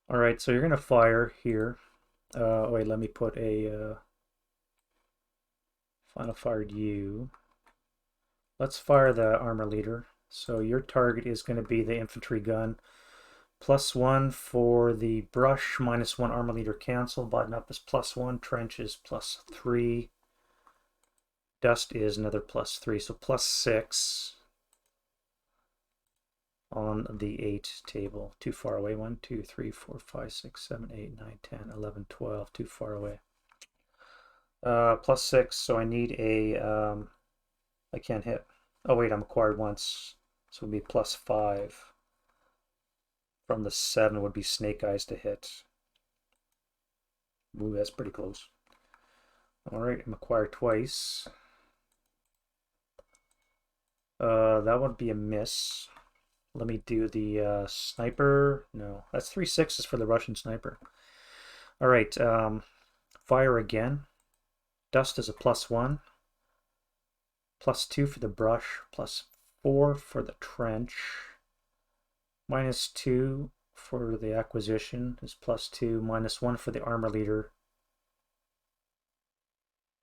All right, so you're gonna fire here. Wait, let me put a final fired you. Let's fire the armor leader. So your target is going to be the infantry gun. +1 for the brush, -1 armor leader cancel. Button up is +1. Trench is +3. Dust is another +3, so +6 on the 8 table. Too far away. 1, 2, 3, 4, 5, 6, 7, 8, 9, 10, 11, 12. Too far away. +6, so I need a, I can't hit. Oh wait, I'm acquired once, so it would be +5. From the 7 would be Snake Eyes to hit. Ooh, that's pretty close. Alright, I'm acquired twice. That would be a miss. Let me do the sniper. No, that's 3 6s for the Russian sniper. Alright, fire again. Dust is a +1. +2 for the brush. +4 for the trench. -2 for the acquisition is +2. -1 for the armor leader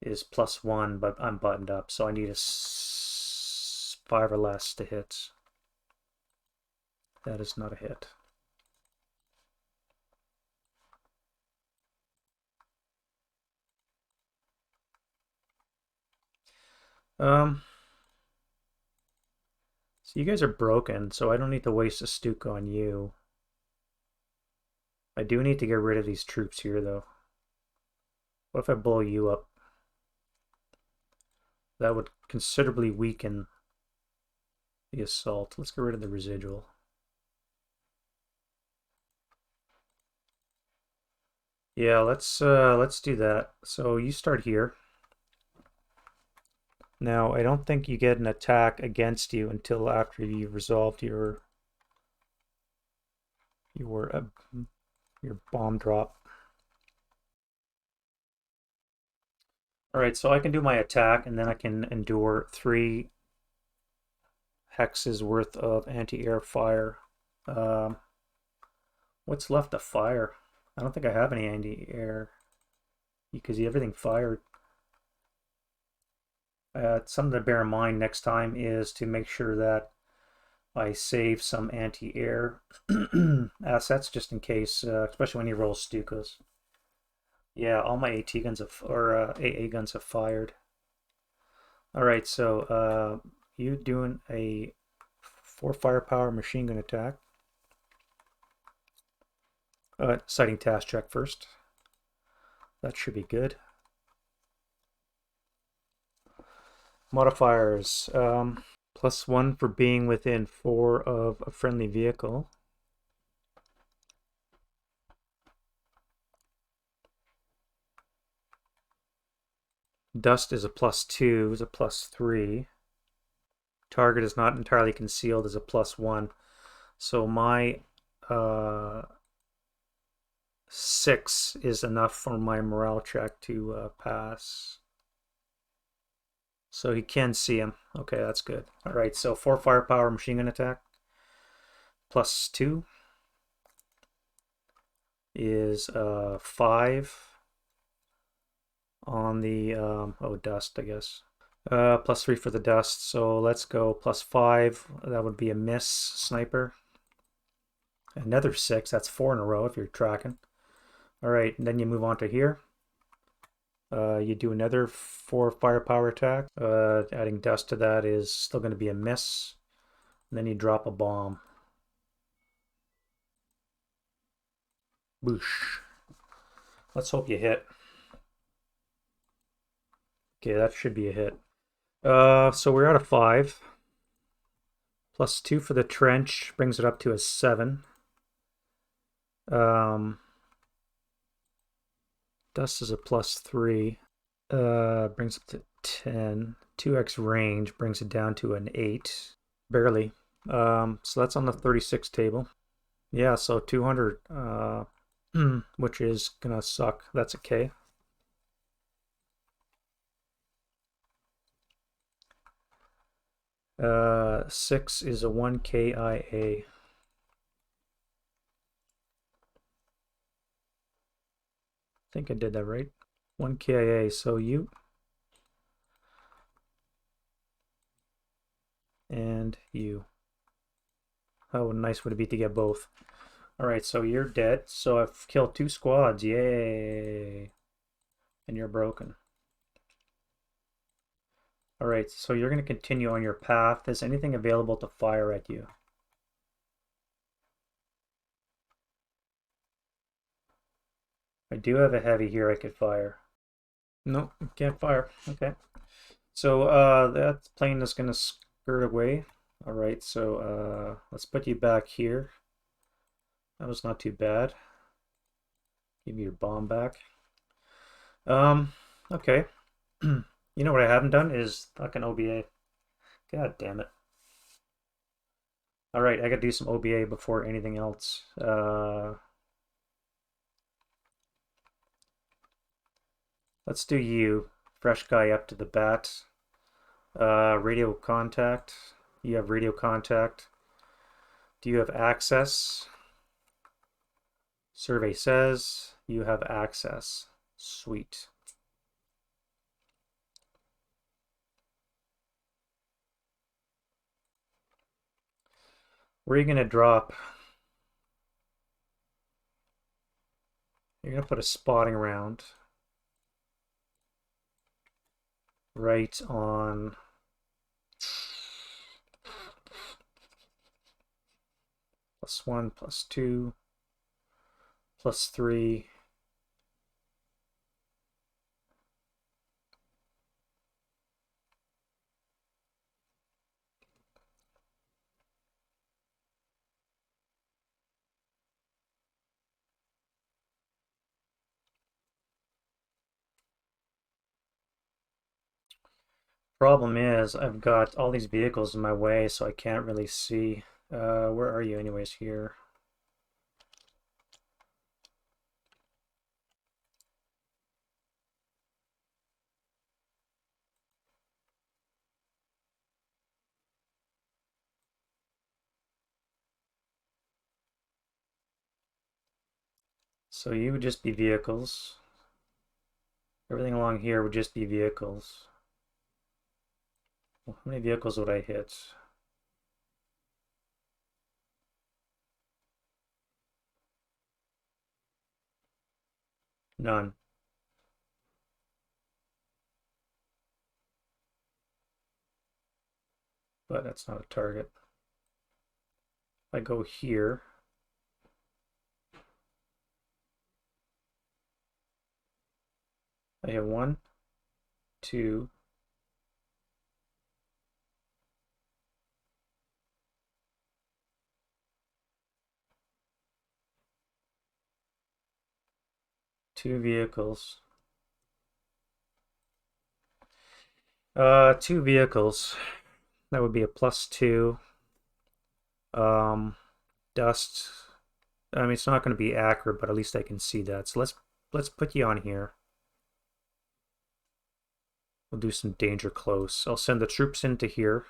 is +1, but I'm buttoned up, so I need a 5 or less to hit. That is not a hit. So you guys are broken, so I don't need to waste a Stuka on you. I do need to get rid of these troops here, though. What if I blow you up? That would considerably weaken the assault. Let's get rid of the residual. Yeah, let's do that. So you start here. Now, I don't think you get an attack against you until after you've resolved your bomb drop. All right, so I can do my attack, and then I can endure 3 hexes worth of anti-air fire. What's left to fire? I don't think I have any anti-air because everything fired. Something to bear in mind next time is to make sure that I save some anti-air assets just in case, especially when you roll Stukas. Yeah, all my AT guns have, or AA guns have fired. All right, so you doing a 4 firepower machine gun attack. Sighting task check first. That should be good. Modifiers. +1 for being within 4 of a friendly vehicle. Dust is a +2, is a +3. Target is not entirely concealed is a +1. So my 6 is enough for my morale check to pass. So he can see him. Okay, that's good. All right, so 4 firepower machine gun attack plus 2 is 5 on the dust, I guess. Plus 3 for the dust. So let's go plus 5. That would be a miss sniper. Another 6. That's 4 in a row if you're tracking. All right, and then you move on to here. You do another 4 firepower attack. Adding dust to that is still going to be a miss. And then you drop a bomb. Boosh. Let's hope you hit. Okay, that should be a hit. So we're at a 5. Plus 2 for the trench brings it up to a 7. Dust is a plus 3. Brings it to 10. 2x range brings it down to an 8. Barely. So that's on the 36 table. Yeah, so 200, which is gonna suck. That's a K. Uh, 6 is a 1 KIA. I think I did that right. 1 KIA, so you. And you. How nice would it be to get both? Alright, so you're dead. So I've killed 2 squads. Yay! And you're broken. Alright, so you're going to continue on your path. Is anything available to fire at you? I do have a heavy here I could fire. No, can't fire. Okay. So that plane is going to skirt away. Alright, so let's put you back here. That was not too bad. Give me your bomb back. Okay. You know what I haven't done is fucking OBA. God damn it. Alright, I gotta do some OBA before anything else. Let's do you. Fresh guy up to the bat. Radio contact. You have radio contact. Do you have access? Survey says you have access. Sweet. Where are you going to drop? You're going to put a spotting round right on +1, +2, +3. Problem is, I've got all these vehicles in my way, so I can't really see. Where are you anyways here? So you would just be vehicles. Everything along here would just be vehicles. Well, how many vehicles would I hit? None. But that's not a target. If I go here, I have 1, 2, 2 vehicles. 2 vehicles. That would be a +2. Dust I mean, it's not going to be accurate, but at least I can see that. So let's put you on here. We'll do some danger close. I'll send the troops into here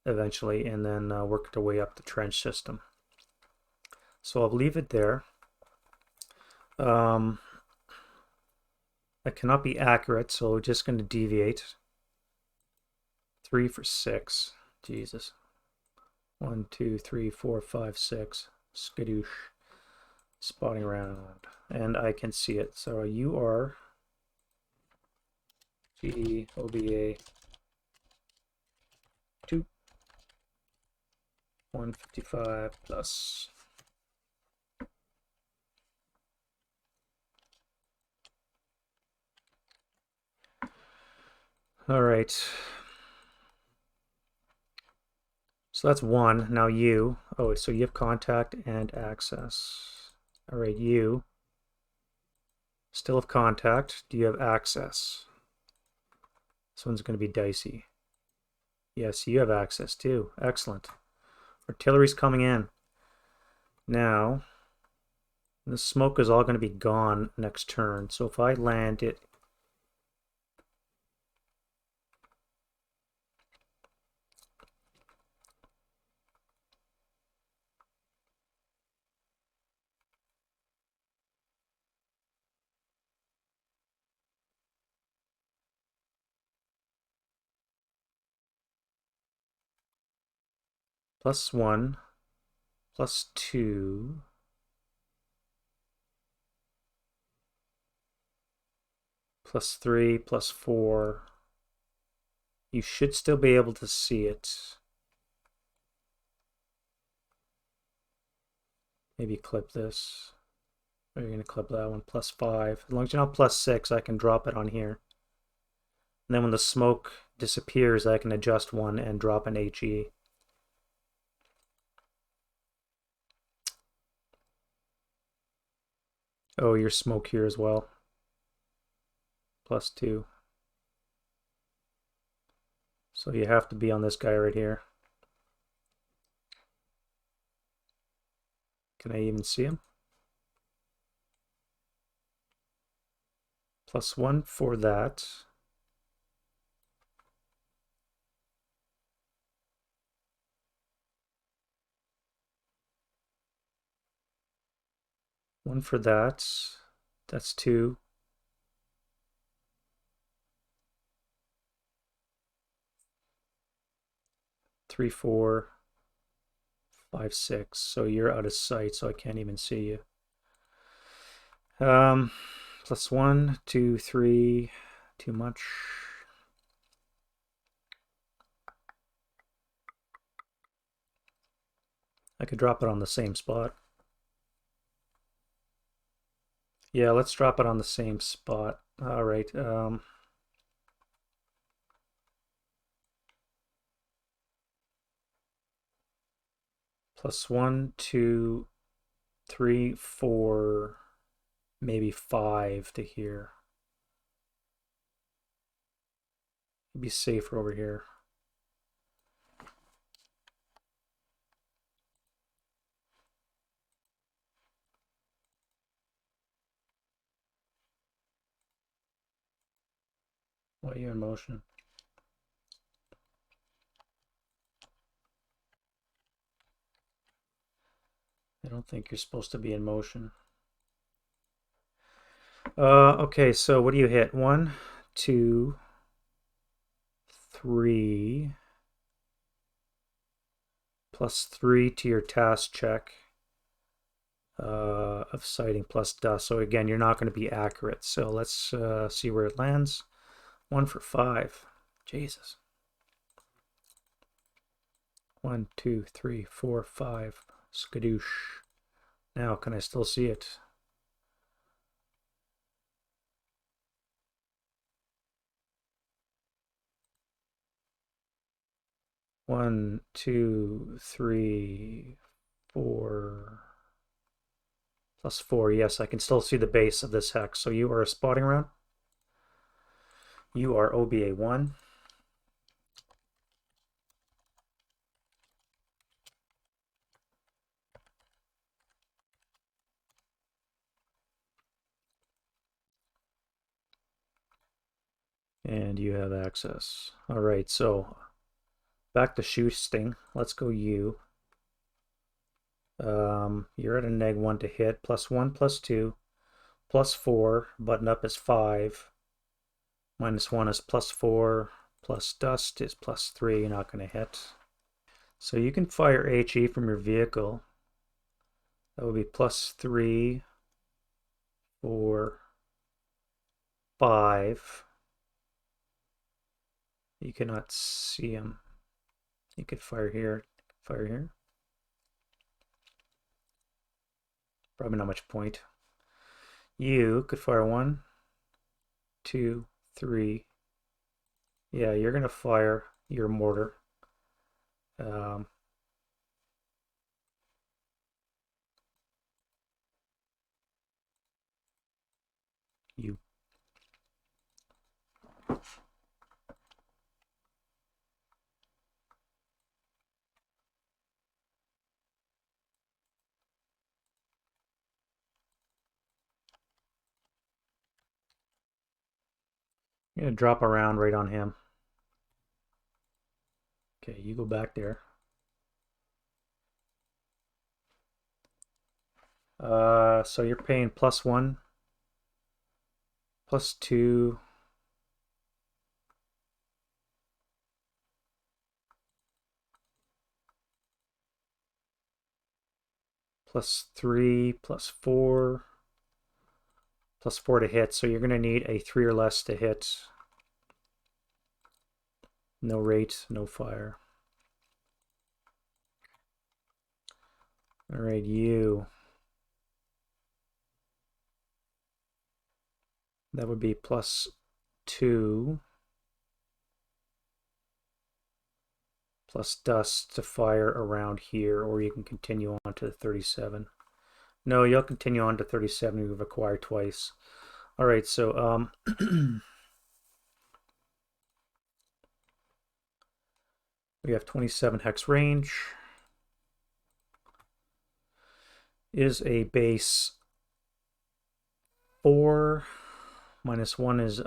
eventually, and then work their way up the trench system. So I'll leave it there. I cannot be accurate, so we're just going to deviate. 3 for 6. Jesus. 1, 2, 3, 4, 5, 6. Skadoosh. Spotting around. And I can see it. So you are GD OBA 2. 155 plus. All right. So that's 1. Now you. Oh, so you have contact and access. All right, you still have contact. Do you have access? This one's going to be dicey. Yes, you have access too. Excellent. Artillery's coming in. Now, the smoke is all going to be gone next turn. So if I land it +1, +2, +3, +4. You should still be able to see it. Maybe clip this. Or you're going to clip that one. +5. As long as you're not +6, I can drop it on here. And then when the smoke disappears, I can adjust one and drop an HE. Oh, your smoke here as well. +2. So you have to be on this guy right here. Can I even see him? +1 for that. One for that. That's 2. Three, 4, 5, 6. So you're out of sight, so I can't even see you. +1, 2, 3. Too much. I could drop it on the same spot. Yeah, let's drop it on the same spot. All right. +1, 2, 3, 4, maybe 5 to here. It'd be safer over here. Why are you in motion? I don't think you're supposed to be in motion. Okay, so what do you hit? 1, 2, 3. +3 to your task check of sighting plus dust. So again, you're not going to be accurate. So let's see where it lands. 1 for 5. Jesus. 1, 2, 3, 4, 5. Skadoosh. Now, can I still see it? One, 2, 3, 4. +4. Yes, I can still see the base of this hex. So you are a spotting round. You are OBA 1. And you have access. All right, so back to shooting. Let's go you. You're at a -1 to hit. +1, +2, +4. Button up is 5. -1 is +4. Plus dust is +3. You're not going to hit. So you can fire HE from your vehicle. That would be +3, 4, 5. You cannot see him. You could fire here. Fire here. Probably not much point. You could fire 1, 2, 3. Yeah, you're going to fire your mortar. You. You're going to drop around right on him. Okay, you go back there. So you're paying +1, +2, +3, +4, +4 to hit. So you're going to need a 3 or less to hit. No rate, no fire. All right, you. That would be +2 plus dust to fire around here, or you can continue on to 37. No, you'll continue on to 37. You've acquired twice. All right, so we have 27 hex range. Is a base 4. -1 is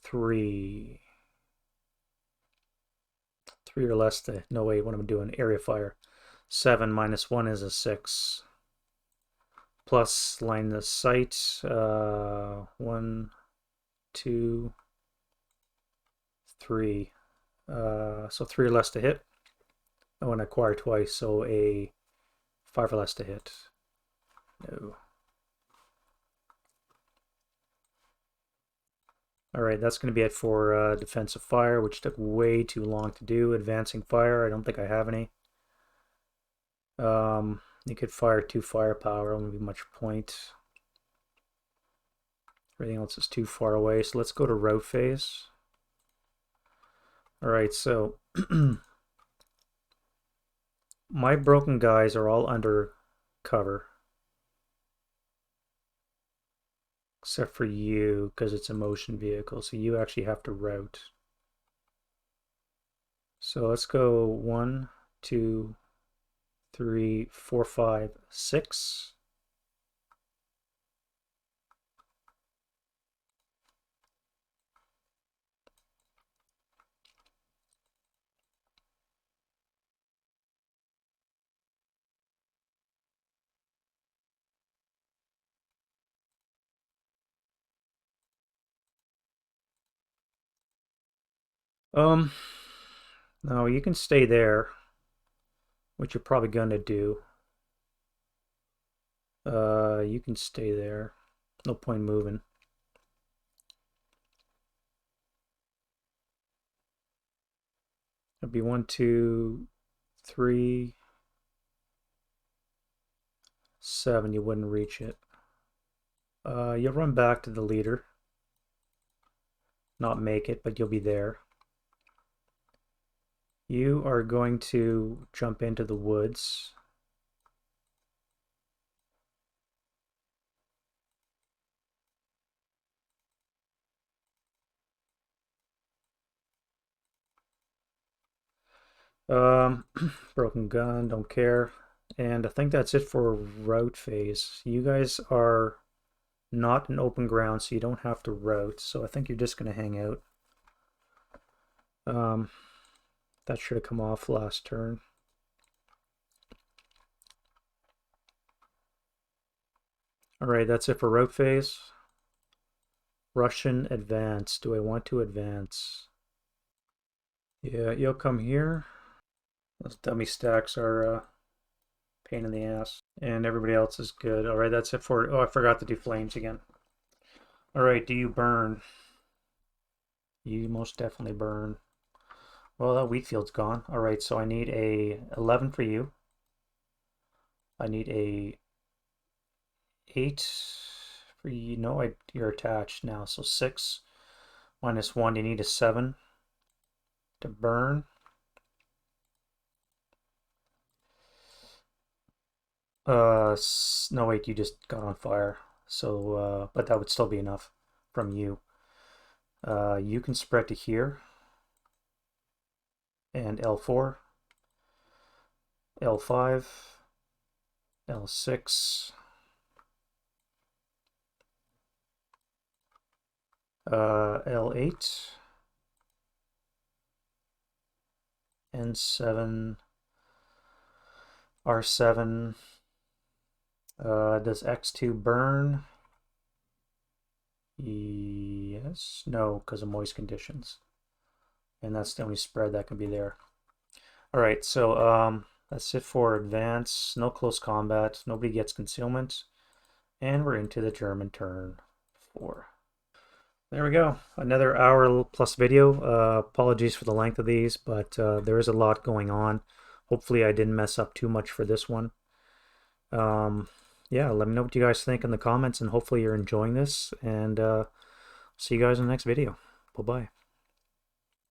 3. 3 or less to, no wait, what am I doing? Area fire. 7 -1 is a 6. Plus line the sight. 1, 2, 3. So 3 or less to hit. Oh, and acquire twice, so a 5 or less to hit. No. All right, that's going to be it for defensive fire, which took way too long to do. Advancing fire, I don't think I have any. You could fire 2 firepower, won't be much point. Everything else is too far away, so let's go to route phase. All right, so my broken guys are all under cover. Except for you, because it's a motion vehicle, so you actually have to route. So let's go 1, 2, 3, 4, 5, 6. No, you can stay there, which you're probably gonna do. You can stay there. No point moving. It'd be 1, 2, 3, 7. You wouldn't reach it. You'll run back to the leader. Not make it, but you'll be there. You are going to jump into the woods. Broken gun, don't care. And I think that's it for route phase. You guys are not in open ground, so you don't have to route. So I think you're just going to hang out. That should have come off last turn. All right, that's it for route phase. Russian advance. Do I want to advance? Yeah, you'll come here. Those dummy stacks are pain in the ass. And everybody else is good. All right, that's it for... Oh, I forgot to do flames again. All right, do you burn? You most definitely burn. Well, that wheat field's gone. All right, so I need a 11 for you. I need a 8 for you. No, you're attached now, so 6 minus 1. You need a 7 to burn. No, wait, you just got on fire. So, but that would still be enough from you. You can spread to here. And L4, L5, L6, L8, N7, R7. Does X2 burn? Yes. No, because of moist conditions. And that's the only spread that can be there. All right, so that's it for advance. No close combat. Nobody gets concealment. And we're into the German turn 4. There we go. Another hour plus video. Apologies for the length of these, but there is a lot going on. Hopefully I didn't mess up too much for this one. Yeah, let me know what you guys think in the comments, and hopefully you're enjoying this. And see you guys in the next video. Bye-bye.